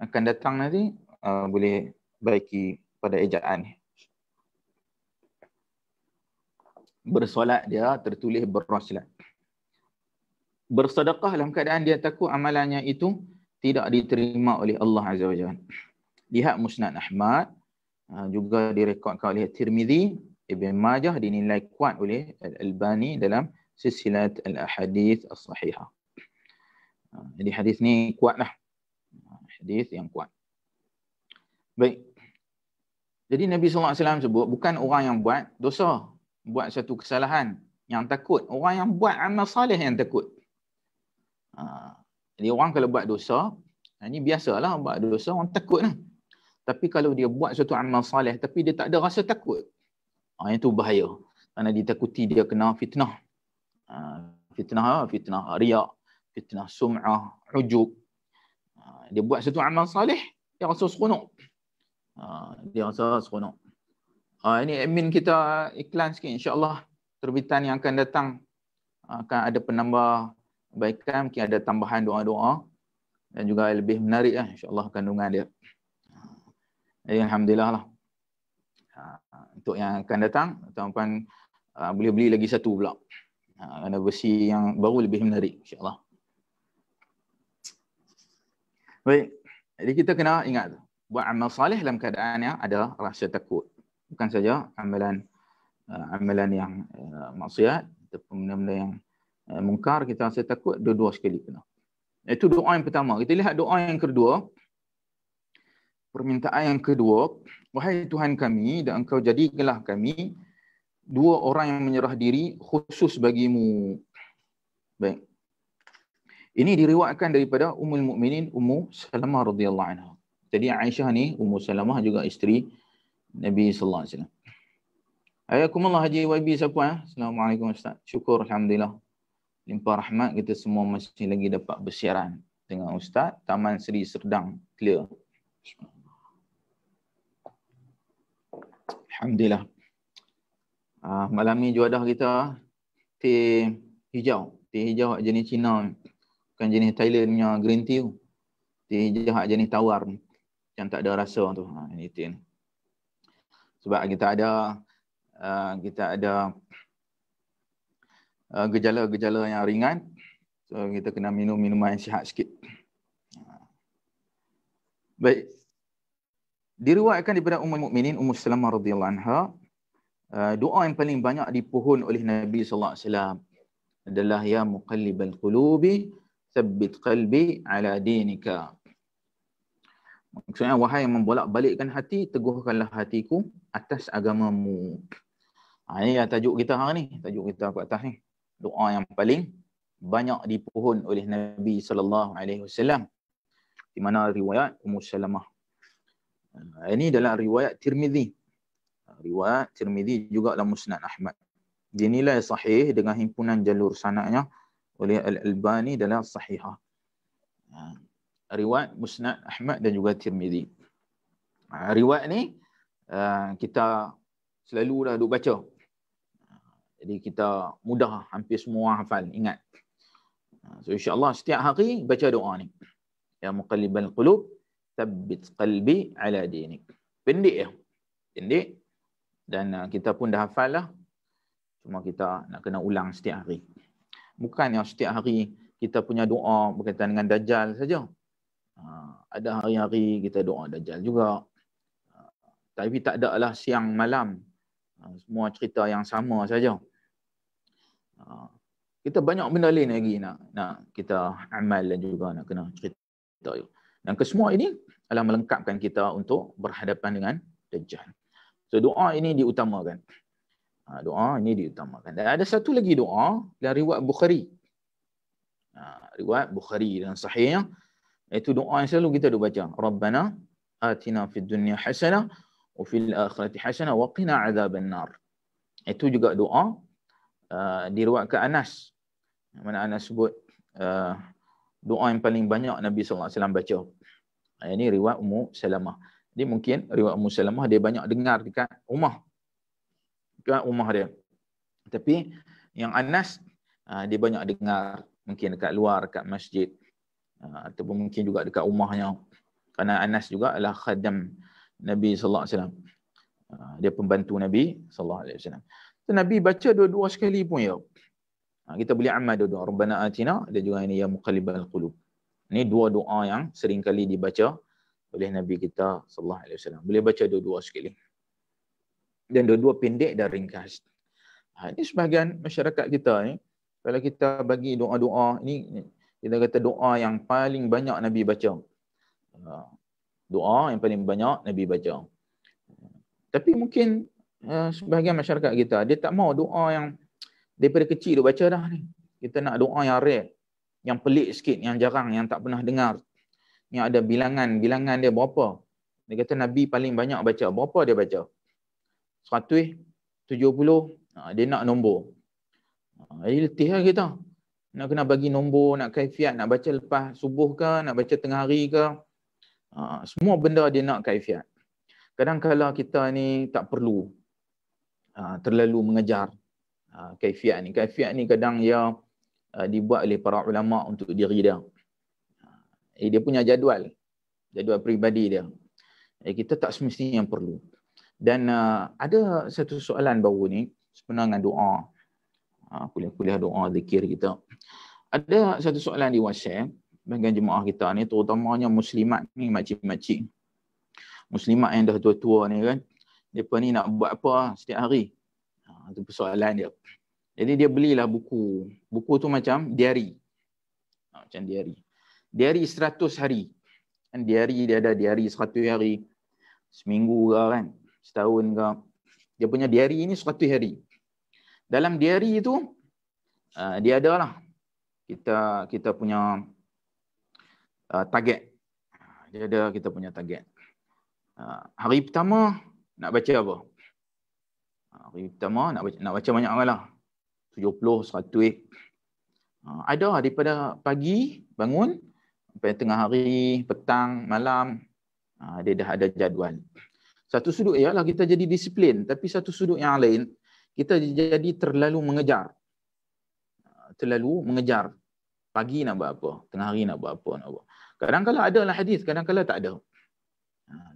akan datang nanti boleh baiki pada ejaan ni. bersolat dia tertulis berraslat. Bersedekah dalam keadaan dia takut amalannya itu tidak diterima oleh Allah Azza wa Jalla. Lihat Musnad Ahmad, juga direkodkan oleh Tirmizi, Ibn Majah, dinilai kuat oleh Al-Albani dalam Silsilat Al-Ahadith As-Sahihah. Jadi hadis ni kuatlah. Hadis yang kuat. Baik. Jadi Nabi SAW sebut bukan orang yang buat dosa, buat satu kesalahan yang takut. Orang yang buat amal salih yang takut. Jadi orang kalau buat dosa, ini biasalah buat dosa, orang takut lah. Tapi kalau dia buat satu amal salih tapi dia tak ada rasa takut, itu bahaya. Kerana ditakuti dia kena fitnah. Fitnah riak, fitnah sum'ah, ujub. Dia buat satu amal salih, dia rasa seronok. Dia rasa seronok. Ini admin kita iklan sikit, insya-Allah terbitan yang akan datang akan ada penambah kebaikan, mungkin ada tambahan doa-doa dan juga lebih menarik lah, insya-Allah kandungan dia. Jadi alhamdulillah lah. Untuk yang akan datang, tuan-tuan boleh beli lagi satu pula. Ada versi yang baru lebih menarik, insya-Allah. Baik. Jadi kita kena ingat buat amal salih dalam keadaan yang ada rasa takut. Bukan saja amalan yang maksiat ataupun benda-benda yang mungkar kita rasa takut, dua-dua sekali kena. Itu doa yang pertama. Kita lihat doa yang kedua. Permintaan yang kedua, wahai Tuhan kami dan Engkau jadikanlah kami dua orang yang menyerah diri khusus bagimu. Baik. Ini diriwayatkan daripada Ummul Mukminin Ummu Salamah radhiyallahu anha. Jadi Aisyah ni, Ummu Salamah juga isteri Nabi sallallahu alaihi wasallam. Ayakumullah Haji YB siapa? Assalamualaikum Ustaz. Syukur alhamdulillah. Limpah rahmat kita semua masih lagi dapat bersiaran dengan Ustaz. Taman Seri Serdang clear. Alhamdulillah. Malam ni juadah kita teh hijau. Teh hijau jenis Cina. Bukan jenis Thailand punya green tea. Teh hijau jenis tawar. Yang tak ada rasa tu. Ini teh ni. Sebab kita ada gejala-gejala yang ringan. So kita kena minum minuman yang sihat sikit. Baik. Diriwayatkan daripada Ummul Mukminin Ummu Salamah radhiyallahu anha, doa yang paling banyak dipohon oleh Nabi sallallahu alaihi wasallam adalah ya muqallibal qulubi tsabbit qalbi ala dinika. Maksudnya wahai yang membolak-balikkan hati, teguhkanlah hatiku atas agamamu. Ini tajuk kita hari ni, tajuk kita kat atas ni. Doa yang paling banyak dipohon oleh Nabi sallallahu alaihi wasallam. Di mana riwayat Ummu Salamah. Ini dalam riwayat Tirmizi. Riwayat Tirmizi juga dalam Musnad Ahmad. Dinilai sahih dengan himpunan jalur sanadnya oleh Al-Albani dalam Sahihah. Riwayat Musnad Ahmad dan juga Tirmizi. Riwayat ni kita selalu dah duk baca. Jadi kita mudah, hampir semua hafal, ingat. So insya-Allah setiap hari baca doa ni. Ya muqallibal qulub tsabbit qalbi ala dinik. Pendek ya. Pendek. Dan kita pun dah hafal lah. Cuma kita nak kena ulang setiap hari. Bukan yang setiap hari kita punya doa berkaitan dengan Dajjal saja. Ada hari-hari kita doa Dajjal juga. Tapi tak ada lah siang malam. Semua cerita yang sama saja. Kita banyak benda lain lagi nak kita amal dan juga nak kena cerita. Dan kesemua ini adalah melengkapkan kita untuk berhadapan dengan Dajjal. So doa ini diutamakan. Doa ini diutamakan. Dan ada satu lagi doa dalam riwayat Bukhari. Riwayat Bukhari dan sahihnya, iaitu doa yang selalu kita baca. Rabbana atina fid dunya hasanah wa fil akhirati hasanah wa qina adzabannar. Itu juga doa diriwayatkan Anas. Mana Anas sebut doa yang paling banyak Nabi sallallahu alaihi wasallam baca. Ini riwayat Ummu Salamah. Jadi mungkin riwayat Ummu Salamah dia banyak dengar dekat rumah. Dekat rumah dia. Tapi yang Anas dia banyak dengar mungkin dekat luar, dekat masjid. Ataupun mungkin juga dekat rumahnya. Kerana Anas juga adalah khadam Nabi sallallahu alaihi wasallam. Dia pembantu Nabi sallallahu alaihi wasallam. So, Nabi baca dua-dua sekali pun ya. Kita boleh amal dua-dua. Rabbana atina, ada juga ini ya muqallibal qulub. Ini dua doa yang sering kali dibaca oleh Nabi kita sallallahu alaihi wasallam. Boleh baca dua-dua sekali. Dan dua-dua pendek dan ringkas. Ini sebahagian masyarakat kita ni, kalau kita bagi doa-doa ini, kita kata doa yang paling banyak Nabi baca. Doa yang paling banyak Nabi baca. Tapi mungkin sebahagian masyarakat kita, dia tak mau doa yang daripada kecil dia baca dah ni. Kita nak doa yang rare, yang pelik sikit, yang jarang, yang tak pernah dengar. Yang ada bilangan dia berapa. Dia kata Nabi paling banyak baca. Berapa dia baca? 170. Dia nak nombor. Jadi letih lah kita. Nak kena bagi nombor, nak kaifiat, nak baca lepas subuh ke, nak baca tengah hari ke. Semua benda dia nak kaifiat. Kadang-kadang kita ni tak perlu terlalu mengejar kaifiat ni. Kaifiat ni kadang dia dibuat oleh para ulama untuk diri dia. Dia punya jadual peribadi dia. Kita tak semestinya yang perlu. Dan ada satu soalan baru ni sebenarnya dengan doa. Kuliah-kuliah doa zikir kita. Ada satu soalan di WhatsApp bahagian jemaah kita ni, terutamanya muslimat ni, makcik-makcik. Muslimat yang dah tua-tua ni kan, mereka ni nak buat apa setiap hari? Itu persoalan dia. Jadi dia belilah buku. Buku tu macam diary. Macam diary. Diary 100 hari. Kan diary dia ada diary 100 hari. Seminggu ke kan, setahun ke. Dia punya diary ini 100 hari. Dalam diary itu, dia ada lah. Kita punya target. Dia ada kita punya target. Hari pertama nak baca apa? Hari pertama nak baca banyak lah. 70, 100. Ada daripada pagi bangun sampai tengah hari, petang, malam. Dia dah ada jadual. Satu sudut ialah kita jadi disiplin. Tapi satu sudut yang lain, kita jadi terlalu mengejar. Pagi nak buat apa, tengah hari nak buat apa. Kadang-kadang ada lah hadis, kadang-kadang tak ada.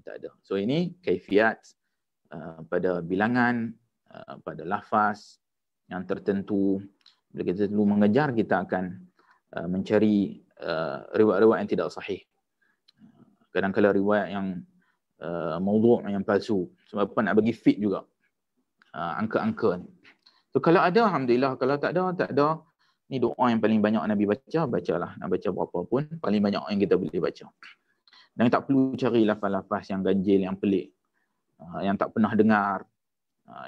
Tak ada. So ini kaifiat pada bilangan, pada lafaz yang tertentu. Bila kita perlu mengejar, kita akan mencari riwayat-riwayat yang tidak sahih. Kadang-kadang riwayat yang maudhu', yang palsu. Sebab apa? Nak bagi fit juga angka-angka ni. So kalau ada, alhamdulillah. Kalau tak ada. Ni doa yang paling banyak Nabi baca, bacalah. Nak baca berapa pun, paling banyak yang kita boleh baca. Dan tak perlu cari lafaz-lafaz yang ganjil, yang pelik, yang tak pernah dengar,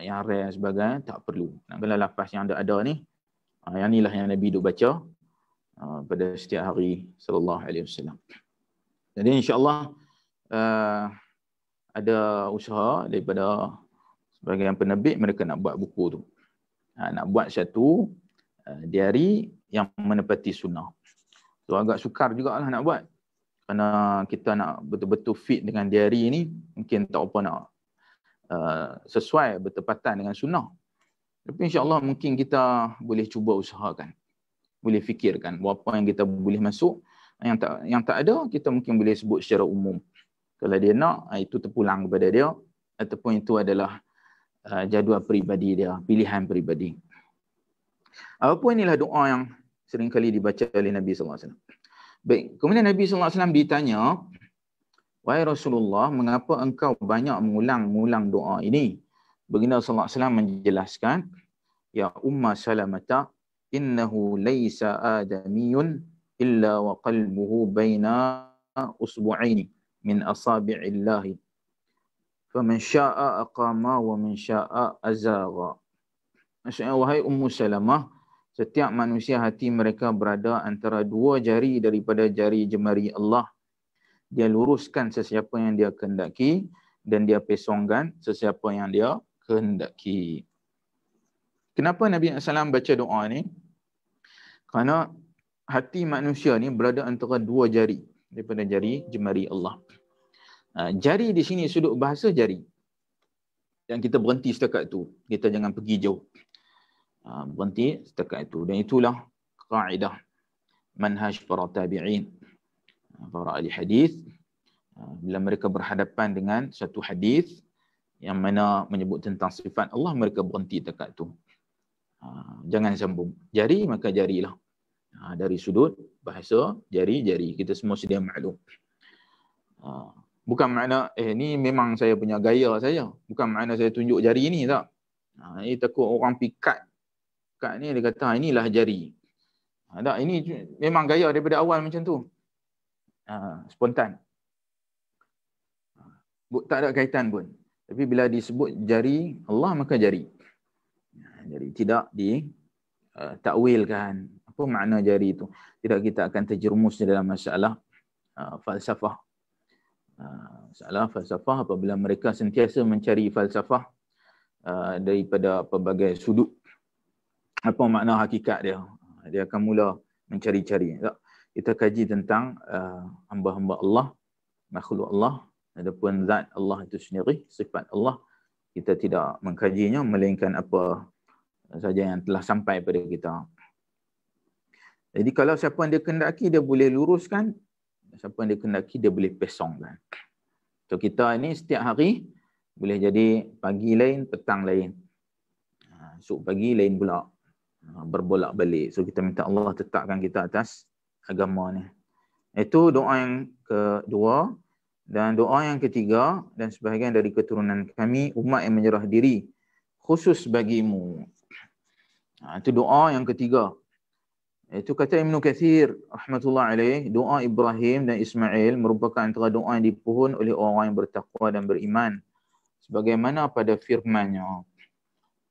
yang rare sebagainya, tak perlu. Nak kena lafaz yang ada ni, yang inilah yang Nabi duk baca pada setiap hari sallallahu alaihi wasallam. Jadi insya-Allah ada usaha daripada sebagian penerbit, mereka nak buat buku tu. Nak buat satu diary yang menepati sunnah. So agak sukar jugalah nak buat. Kerana kita nak betul-betul fit dengan diary ni, mungkin tak apa nak sesuai, bertepatan dengan sunnah. Tapi insya-Allah mungkin kita boleh cuba usahakan. Boleh fikirkan berapa yang kita boleh masuk. Yang tak ada, kita mungkin boleh sebut secara umum. Kalau dia nak, itu terpulang kepada dia. Ataupun itu adalah jadual peribadi dia, pilihan peribadi. Apa inilah doa yang sering kali dibaca oleh Nabi sallallahu alaihi wasallam. Baik, kemudian Nabi sallallahu alaihi wasallam ditanya, "Wahai Rasulullah, mengapa engkau banyak mengulang doa ini?" Baginda sallallahu alaihi wasallam menjelaskan, "Ya Umma Salamata, innahu laisa adamiyun illa wa qalbuhu baina usbu'aini min asabi'illahi. Faman syaa'a aqama wa man syaa'a azagha." Maksudnya, wahai Ummu Salamah, setiap manusia hati mereka berada antara dua jari daripada jari jemari Allah. Dia luruskan sesiapa yang dia kehendaki dan dia pesongkan sesiapa yang dia kehendaki. Kenapa Nabi SAW baca doa ni? Kerana hati manusia ni berada antara dua jari daripada jari jemari Allah. Jari di sini sudut bahasa jari. Dan kita berhenti setakat itu. Kita jangan pergi jauh. Berhenti setakat itu. Dan itulah kaedah manhaj para tabi'in, para ahli hadis. Bila mereka berhadapan dengan satu hadis, yang mana menyebut tentang sifat Allah, mereka berhenti dekat tu. Jangan sambung. Jari maka jarilah. Dari sudut bahasa, jari-jari. Kita semua sedia maklum. Bukan makna, ni memang saya punya gaya saya. Bukan makna saya tunjuk jari ni, tak. Ini takut orang pikat. Kat ni dia kata, inilah jari. Tak, ini memang gaya daripada awal macam tu. Spontan. Tak ada kaitan pun. Tapi bila disebut jari Allah, maka jari. Jadi tidak ditakwilkan. Apa makna jari itu? Tidak, kita akan terjerumus dalam masalah falsafah. Masalah falsafah apabila mereka sentiasa mencari falsafah daripada pelbagai sudut. Apa makna hakikat dia? Dia akan mula mencari-cari. Kita kaji tentang hamba-hamba Allah, makhluk Allah, adapun zat Allah itu sendiri, sifat Allah, kita tidak mengkajinya melainkan apa saja yang telah sampai pada kita. Jadi kalau siapa yang dia kendaki, dia boleh luruskan. Siapa yang dia kendaki, dia boleh pesongkan. So kita ini setiap hari boleh jadi pagi lain, petang lain. Esok pagi lain pula. Berbolak-balik. So kita minta Allah tetapkan kita atas agama ni. Itu doa yang kedua. Dan doa yang ketiga, dan sebahagian dari keturunan kami, umat yang menyerah diri, khusus bagimu. Itu doa yang ketiga. Itu kata Ibn Katsir rahmatullah alaih, doa Ibrahim dan Ismail merupakan antara doa yang dipohon oleh orang yang bertakwa dan beriman. Sebagaimana pada firman-Nya.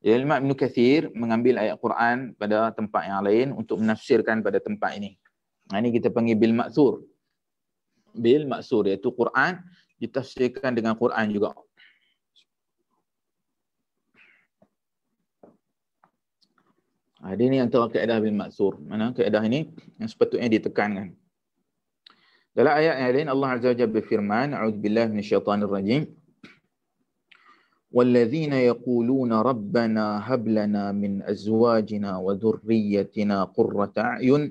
Imam Ibn Katsir mengambil ayat Quran pada tempat yang lain untuk menafsirkan pada tempat ini. Ini kita panggil bil ma'thur. Bil ma'thur, iaitu Quran ditafsirkan dengan Quran juga. Dia ni antara kaedah bil ma'thur. Mana kaedah ini yang sepatutnya ditekankan. Dalam ayat yang lain Allah Azza wa Jalla berfirman, a'udzubillahi minasyaitanir rajim. وَالَّذِينَ يَقُولُونَ رَبَّنَا هَبْ لَنَا مِنْ أَزْوَاجِنَا وَذُرِّيَّتِنَا قُرَّةَ أَعْيُنٍ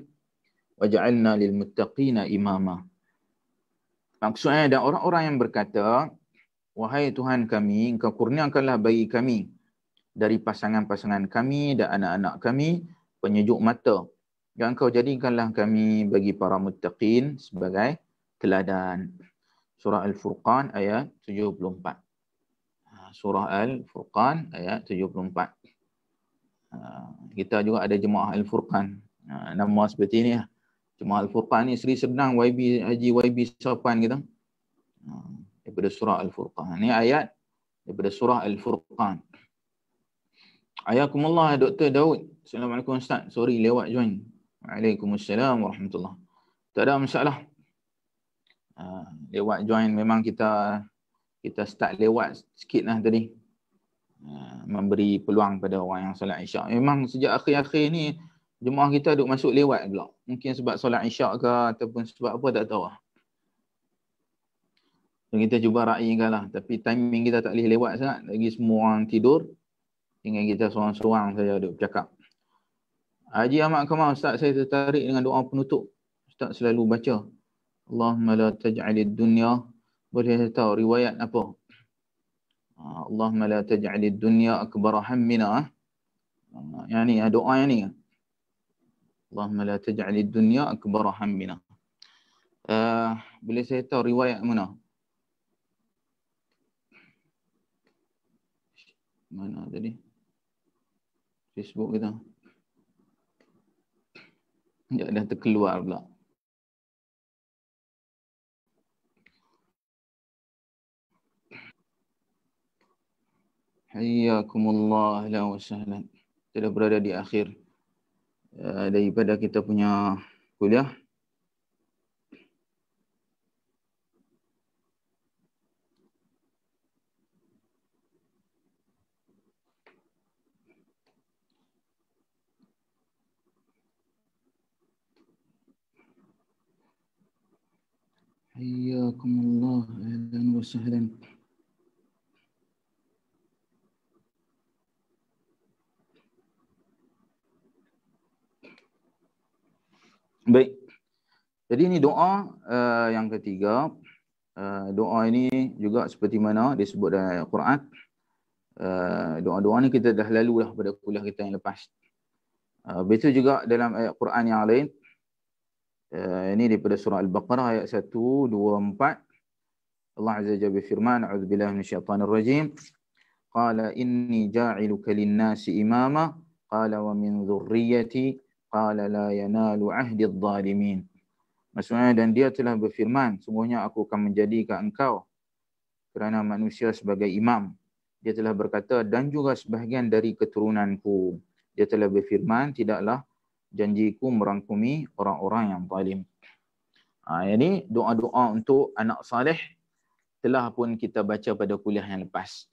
وَجَعَلْنَا لِلْمُتَّقِينَ إِمَامًا. Maksudnya ada orang-orang yang berkata, wahai Tuhan kami, Engkau kurniakanlah bagi kami dari pasangan-pasangan kami dan anak-anak kami penyejuk mata. Dan Engkau jadikanlah kami bagi para muttaqin sebagai teladan. Surah Al-Furqan ayat 74. Surah Al-Furqan ayat 74. Kita juga ada Jemaah Al-Furqan. Nama seperti ini. Jemaah Al-Furqan ni Seri Serdang Haji YB Sopan kita. Daripada Surah Al-Furqan. Ini ayat daripada Surah Al-Furqan. Ayakumullah Dr. Daud. Assalamualaikum Ustaz. Sorry lewat join. Waalaikumsalam warahmatullahi. Tak ada masalah. Lewat join memang kita start lewat sikit lah tadi. Memberi peluang pada orang yang solat isyak. Memang sejak akhir-akhir ni jemaah kita duk masuk lewat pula. Mungkin sebab solat isyak ke ataupun sebab apa tak tahu. So, kita cuba raikan lah. Tapi timing kita tak boleh lewat sangat. Lagi semua orang tidur. Tinggal kita seorang-seorang saja duk bercakap. Haji Ahmad Kamal, Ustaz, saya tertarik dengan doa penutup. Ustaz selalu baca. Allahumma la taj'alid dunya. Boleh saya tahu riwayat apa? Allahumma la taj'alid dunya akbar hammina. Yang ni, doa yang ni. Allahumma la taj'alid dunya akbar hammina. Boleh saya tahu riwayat mana? Mana tadi? Facebook kita. Ya, dah terkeluar pula. Hayyakumullah la wa sahlan. Kita dah berada di akhir daripada kita punya kuliah. Hayyakumullah ahlan wa sahlan. Baik. Jadi ini doa yang ketiga. Doa ini juga seperti mana disebut dalam Al-Quran. Doa-doa ni kita dah lalu lah pada kuliah kita yang lepas. Betul juga dalam ayat Quran yang lain. Ini daripada surah Al-Baqarah ayat 124. Allah Azza wa Jalla berfirman, A'udzubillahi minasyaitonir rajim. Qala inni ja'iluka lin-nasi imama, qala wa min dhurriyyati, qala la yanalu 'ahdi adh-dhalimin. Maksudnya, dan dia telah berfirman, sungguhnya aku akan menjadikan engkau kerana manusia sebagai imam. Dia telah berkata, dan juga sebahagian dari keturunanku. Dia telah berfirman, tidaklah janjiku merangkumi orang-orang yang zalim. Ini doa-doa untuk anak saleh telah pun kita baca pada kuliah yang lepas.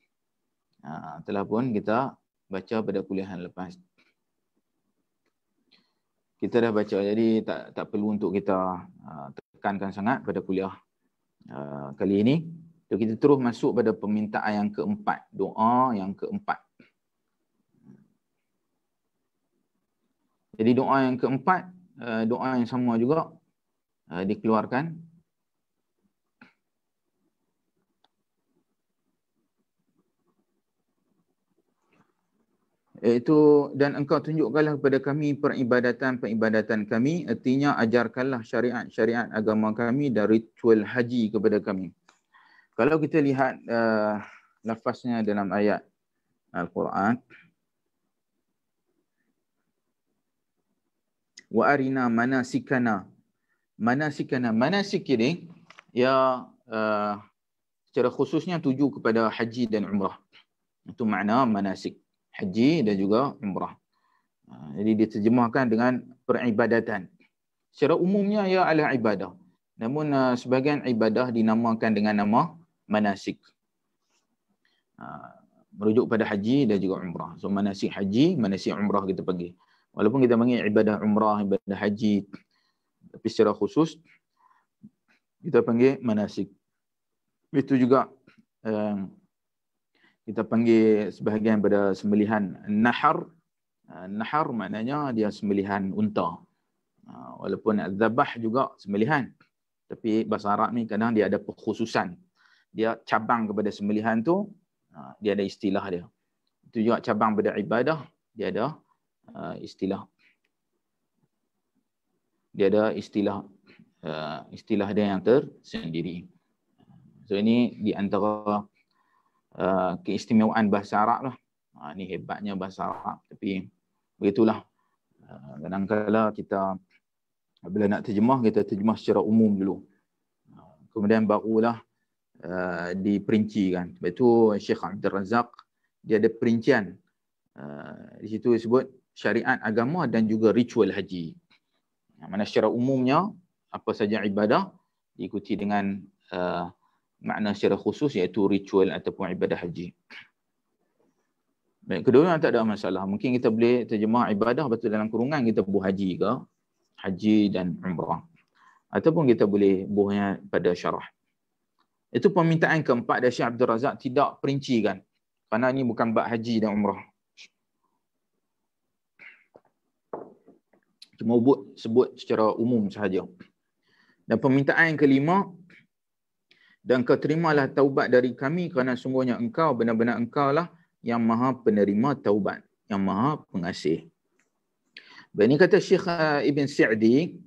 Telah pun kita baca pada kuliah yang lepas. Kita dah baca, jadi tak perlu untuk kita tekankan sangat pada kuliah kali ini. So, kita terus masuk pada permintaan yang keempat. Doa yang keempat. Jadi doa yang keempat, doa yang sama juga dikeluarkan. Iaitu, dan engkau tunjukkanlah kepada kami peribadatan kami, artinya ajarkanlah syariat agama kami dan ritual haji kepada kami. Kalau kita lihat lafaznya dalam ayat Al-Quran, wa arina manasikana. Manasik ini ya secara khususnya tuju kepada haji dan umrah. Itu makna manasik. Haji dan juga umrah. Jadi diterjemahkan dengan peribadatan. Secara umumnya ia adalah ibadah. Namun sebahagian ibadah dinamakan dengan nama manasik. Merujuk pada haji dan juga umrah. So manasik haji, manasik umrah kita panggil. Walaupun kita panggil ibadah umrah, ibadah haji, tapi secara khusus kita panggil manasik. Itu juga kita panggil sebahagian pada sembelihan nahar. Nahar maknanya dia sembelihan unta. Walaupun zabah juga sembelihan. Tapi bahasa Arab ni kadang dia ada perkhususan. Dia cabang kepada sembelihan tu, dia ada istilah dia. Itu juga cabang pada ibadah, dia ada istilah. Dia ada istilah dia yang tersendiri. So ini di antara keistimewaan bahasa Arab lah. Ini hebatnya bahasa Arab. Tapi begitulah. Kadang-kadang kita bila nak terjemah, kita terjemah secara umum dulu. Kemudian barulah diperinci kan. Sebab itu Syekh Abdul Razak dia ada perincian. Di situ disebut syariat agama dan juga ritual haji. Mana secara umumnya apa saja ibadah diikuti dengan makna secara khusus iaitu ritual ataupun ibadah haji. Baik, kedua tak ada masalah. Mungkin kita boleh terjemah ibadah betul dalam kurungan kita buh haji ke, haji dan umrah. Ataupun kita boleh buhnya pada syarah. Itu permintaan keempat dari Syekh Abdul Razak tidak perincikan. Kerana ini bukan bab haji dan umrah. Cuma sebut secara umum sahaja. Dan permintaan yang kelima, dan kau terimalah taubat dari kami kerana sungguhnya engkau benar-benar engkau lah yang maha penerima taubat, yang maha pengasih. Ini kata Syekh Ibn Sa'di,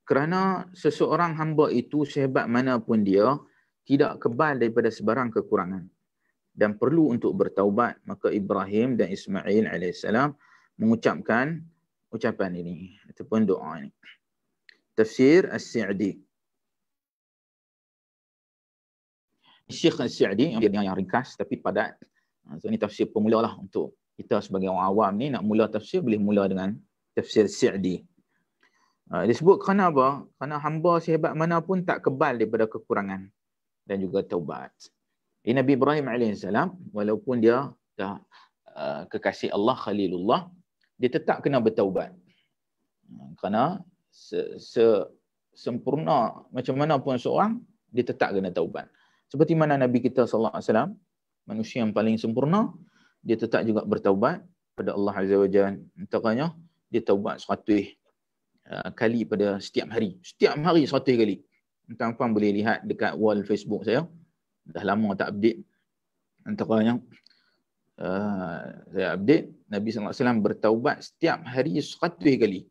kerana seseorang hamba itu sehebat mana pun dia, tidak kebal daripada sebarang kekurangan dan perlu untuk bertaubat, maka Ibrahim dan Ismail AS mengucapkan ucapan ini ataupun doa ini. Tafsir As-Sa'di. Syekh As-Sa'di yang ringkas tapi padat. So ini tafsir pemula lah untuk kita sebagai orang awam ni nak mula tafsir boleh mula dengan tafsir As-Sa'di. Disebut kerana apa? Kerana hamba sehebat mana pun tak kebal daripada kekurangan dan juga taubat. Nabi Ibrahim AS walaupun dia dah kekasih Allah Khalilullah, dia tetap kena bertaubat. Kerana sempurna macam mana pun seorang, dia tetap kena taubat. Seperti mana Nabi kita SAW, manusia yang paling sempurna, dia tetap juga bertaubat pada Allah Azza wa Jalla. Antaranya, dia taubat 100 kali pada setiap hari. Setiap hari 100 kali. Tuan-tuan boleh lihat dekat wall Facebook saya. Dah lama tak update. Antaranya saya update, Nabi SAW bertaubat setiap hari 100 kali.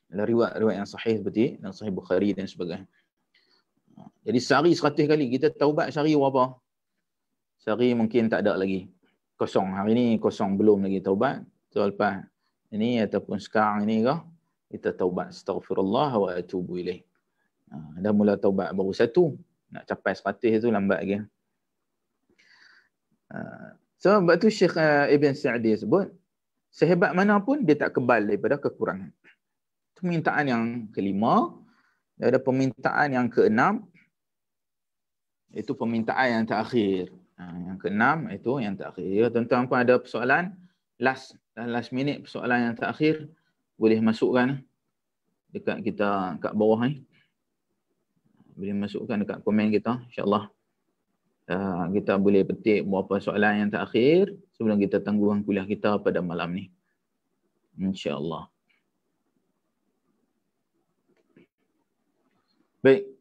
Dalam riwayat yang sahih seperti dalam Sahih Bukhari dan sebagainya. Jadi sehari 100 kali. Kita taubat sehari berapa? Sehari mungkin tak ada lagi. Kosong. Hari ni kosong, belum lagi taubat. So lepas ini ataupun sekarang ini ke, kita taubat. Astaghfirullah wa atubu ilaih. Dah mula taubat baru satu. Nak capai 100 itu lambat lagi. Sebab tu Syekh Ibn Sa'di sebut, sehebat mana pun dia tak kebal daripada kekurangan. Permintaan yang kelima. Ada permintaan yang keenam, itu permintaan yang terakhir. Yang keenam itu yang terakhir. Tuan-tuan pun ada persoalan last minute, persoalan yang terakhir, boleh masukkan dekat kita kat bawah ni. Boleh masukkan dekat komen kita, insya-Allah. Kita boleh petik beberapa soalan yang terakhir sebelum kita tangguhan kuliah kita pada malam ni, insya-Allah. Baik.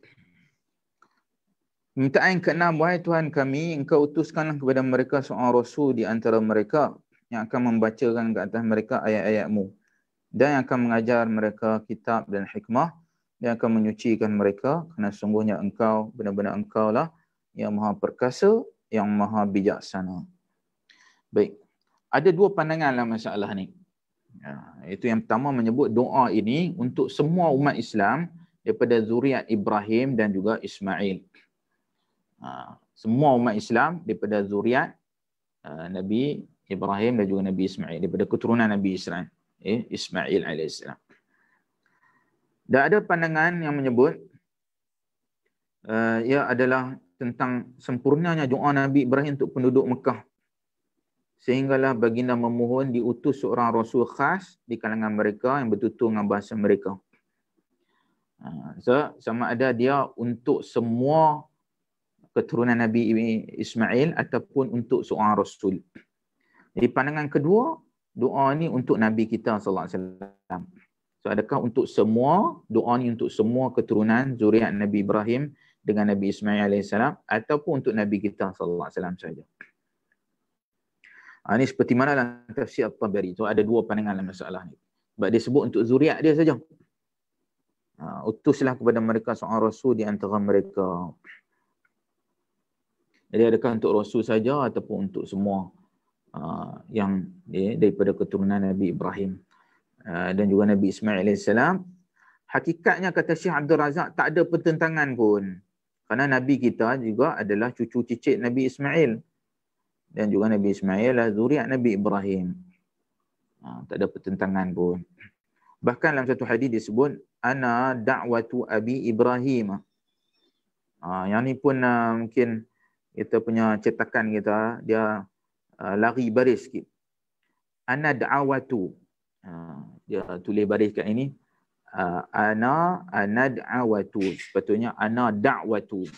Permintaan ke-6, wahai Tuhan kami, Engkau utuskanlah kepada mereka seorang rasul di antara mereka yang akan membacakan ke atas mereka ayat-ayat-Mu dan yang akan mengajar mereka kitab dan hikmah dan akan menyucikan mereka, kerana sungguhnya Engkau, benar-benar Engkau lah yang maha perkasa, yang maha bijaksana. Baik. Ada dua pandangan dalam masalah ni. Itu yang pertama, menyebut doa ini untuk semua umat Islam daripada zuriat Ibrahim dan juga Ismail. Semua umat Islam daripada zuriat Nabi Ibrahim dan juga Nabi Ismail, daripada keturunan Nabi Ismail alaihissalam. Dan ada pandangan yang menyebut ia adalah tentang sempurnanya doa Nabi Ibrahim untuk penduduk Mekah, sehinggalah baginda memohon diutus seorang rasul khas di kalangan mereka yang bertutur dengan bahasa mereka. So, sama ada dia untuk semua keturunan Nabi Ismail ataupun untuk seorang rasul. Jadi pandangan kedua, doa ni untuk Nabi kita sallallahu alaihi wasallam. So adakah untuk semua, doa ni untuk semua keturunan zuriat Nabi Ibrahim dengan Nabi Ismail alaihissalam ataupun untuk Nabi kita sallallahu alaihi wasallam saja. Ini seperti mana dalam tafsir At-Tabari. So ada dua pandangan dalam masalah ni. Sebab dia sebut untuk zuriat dia saja. Utuslah kepada mereka seorang rasul di antara mereka. Jadi adakah untuk rasul saja ataupun untuk semua yang daripada keturunan Nabi Ibrahim dan juga Nabi Ismail alaihissalam. Hakikatnya kata Syekh Abdul Razak tak ada pertentangan pun. Kerana Nabi kita juga adalah cucu cicit Nabi Ismail. Dan juga Nabi Ismail adalah zuriat Nabi Ibrahim. Tak ada pertentangan pun. Bahkan dalam satu hadis disebut, ana da'watu abi Ibrahim. Yang ni pun mungkin kita punya cetakan kita, dia lari baris sikit. Ana da'watu. Dia tulis baris kat ini. Ana da'watu. Sepatutnya ana da'watu.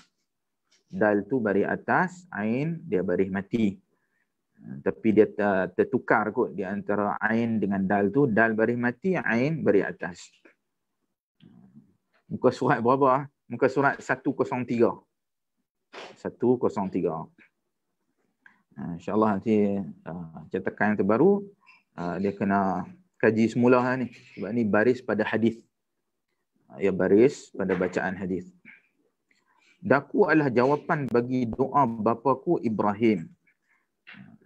Dal tu baris atas, ain dia baris mati. Tapi dia tertukar kot di antara ain dengan dal tu. Dal baris mati, ain baris atas. Muka surat berapa? Muka surat 103. 103. InsyaAllah nanti cetakan yang terbaru dia kena kaji semula ni. Sebab ni baris pada hadis. Ya, baris pada bacaan hadis. Daku adalah jawapan bagi doa bapaku Ibrahim.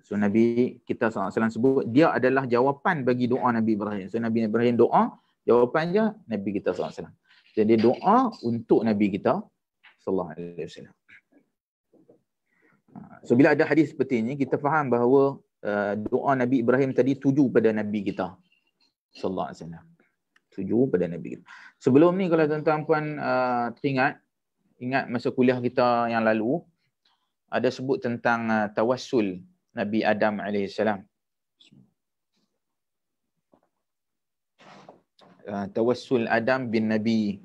So Nabi kita SAW sebut dia adalah jawapan bagi doa Nabi Ibrahim. So Nabi Ibrahim doa, jawapan je Nabi kita SAW. Jadi doa untuk Nabi kita SAW. So bila ada hadis seperti ini, kita faham bahawa doa Nabi Ibrahim tadi tuju pada Nabi kita SAW. Tuju pada Nabi kita. Sebelum ni kalau tuan-tuan puan ingat masa kuliah kita yang lalu, ada sebut tentang tawassul Nabi Adam alaihissalam. Tawassul Adam bin Nabi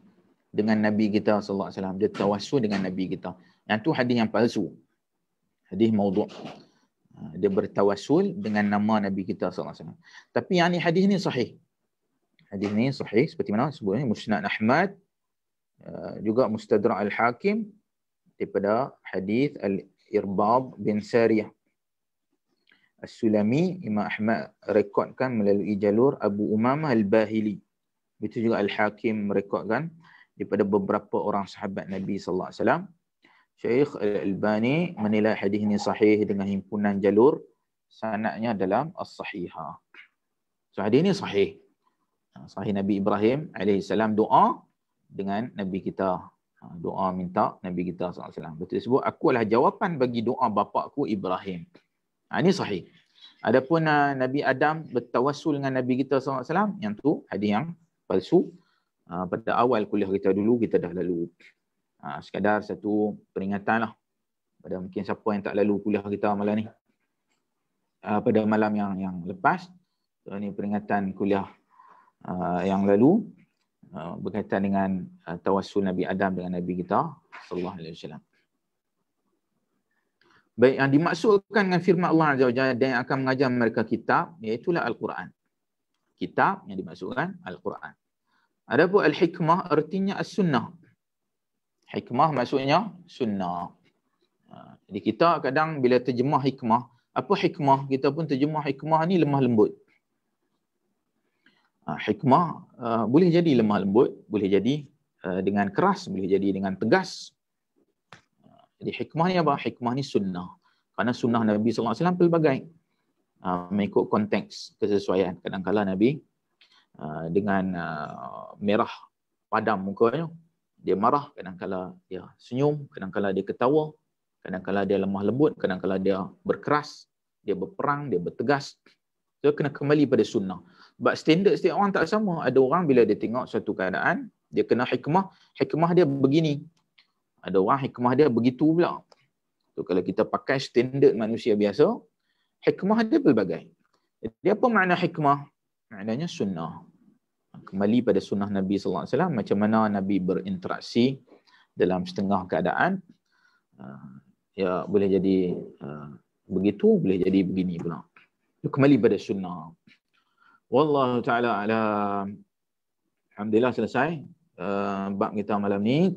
dengan Nabi kita sallallahu alaihi wasallam. Dia tawassul dengan Nabi kita. Yang tu hadis yang palsu. Hadis maudhu'. Dia bertawassul dengan nama Nabi kita sallallahu alaihi wasallam. Tapi yang ni hadis ni sahih. Hadis ni sahih seperti mana sebutnya Musnad Ahmad, juga Mustadrak Al-Hakim daripada hadis Al-Irbad bin Sariyah As-Sulami, Imam Ahmad rekodkan melalui jalur Abu Umamah Al-Bahili. Itu juga Al-Hakim merekodkan daripada beberapa orang sahabat Nabi sallallahu alaihi wasallam. Syekh Al-Albani menilai hadis ini sahih dengan himpunan jalur sanadnya dalam As-Sahihah. So hadis ini sahih. Sahih Nabi Ibrahim alaihissalam doa dengan Nabi kita. Doa minta Nabi kita sallallahu alaihi wasallam. Betul disebut, aku adalah jawapan bagi doa bapakku Ibrahim. Ini sahih. Adapun Nabi Adam bertawassul dengan Nabi kita sallallahu alaihi wasallam, yang tu hadis yang palsu. Pada awal kuliah kita dulu, kita dah lalu. Sekadar satu peringatan lah pada mungkin siapa yang tak lalu kuliah kita malam ni. Pada malam yang lepas. So, ini peringatan kuliah yang lalu berkaitan dengan tawassul Nabi Adam dengan Nabi kita sallallahu alaihi wasallam. Baik, yang dimaksudkan dengan firman Allah Azza wa Jalla dan yang akan mengajar mereka kitab, iaitulah Al-Quran. Kitab yang dimaksudkan Al-Quran. Adapun al-hikmah artinya as-sunnah. Hikmah maksudnya sunnah. Jadi kita kadang bila terjemah hikmah, apa hikmah? Kita pun terjemah hikmah ni lemah lembut. Hikmah boleh jadi lemah lembut, boleh jadi dengan keras, boleh jadi dengan tegas. Jadi hikmah ni apa? Hikmah ni sunnah. Kerana sunnah Nabi sallallahu alaihi wasallam pelbagai. Mengikut konteks kesesuaian. Kadang-kadang Nabi dengan merah padam mukanya, dia marah, kadang-kadang dia senyum, kadang-kadang dia ketawa, kadang-kadang dia lemah lembut, kadang-kadang dia berkeras, dia berperang, dia bertegas. So kena kembali pada sunnah. Sebab standard setiap orang tak sama. Ada orang bila dia tengok satu keadaan, dia kena hikmah dia begini. Ada orang hikmah dia begitu pula. So kalau kita pakai standard manusia biasa, hikmah dia pelbagai. Jadi apa makna hikmah? Maknanya sunnah. Kembali pada sunnah Nabi sallallahu alaihi wasallam, macam mana Nabi berinteraksi dalam setengah keadaan. Ya boleh jadi begitu, boleh jadi begini pula. Kembali pada sunnah. Wallahu taala alam. Alhamdulillah selesai bab kita malam ni.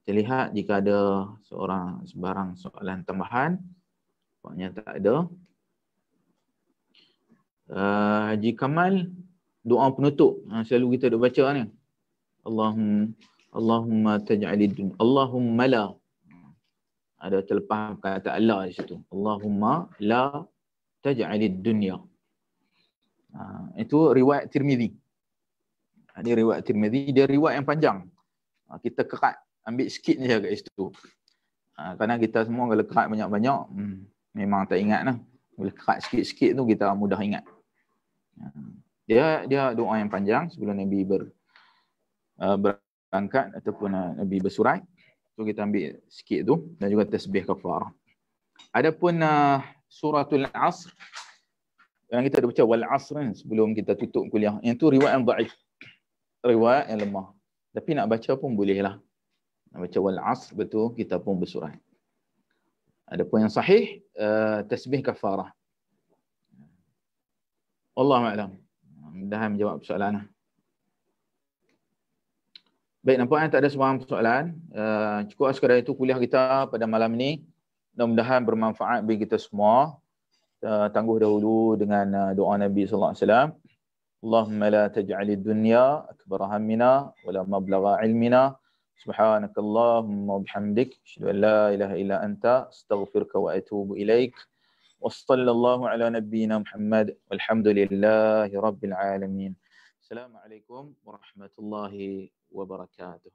Kita lihat jika ada sebarang soalan tambahan. Pokoknya tak ada. Haji Kamal, doa penutup selalu kita duk baca ni. Allahumma taj'alid dunya. Allahumma la. Ada terlepas kata Allah di situ. Allahumma la taj'alid dunya. Itu riwayat Tirmizi. Dia riwayat Tirmizi, dia riwayat yang panjang. Kita kerat, ambil sikit saja kat situ. Kerana kita semua kalau kerat banyak-banyak, memang tak ingat lah. Boleh kerat sikit-sikit tu kita mudah ingat. Dia doa yang panjang sebelum Nabi berangkat ataupun Nabi bersurat. So kita ambil sikit tu dan juga tasbih kafarah. Adapun suratul Asr yang kita dah baca wal asr sebelum kita tutup kuliah. Yang tu riwayat yang dhaif. Riwayat yang lemah. Tapi nak baca pun bolehlah. Nak baca wal asr betul kita pun bersurat. Adapun yang sahih tasbih kafarah. Wallahu a'lam. Mudah-mudahan menjawab soalan. Baik, nampaknya tak ada sebarang soalan. Cukup sekadar itu kuliah kita pada malam ini. Mudah-mudahan bermanfaat bagi kita semua. Tangguh dahulu dengan doa Nabi sallallahu alaihi wasallam. Allahumma la taj'alid dunya akbar hammina wa la mablagha ilmina. Subhanakallahumma wa bihamdik asyhadu an la ilaha illa anta astaghfiruka wa atubu ilaik. Wassallallahu ala nabiyyina Muhammad walhamdulillahi rabbil alamin. Assalamualaikum warahmatullahi wabarakatuh.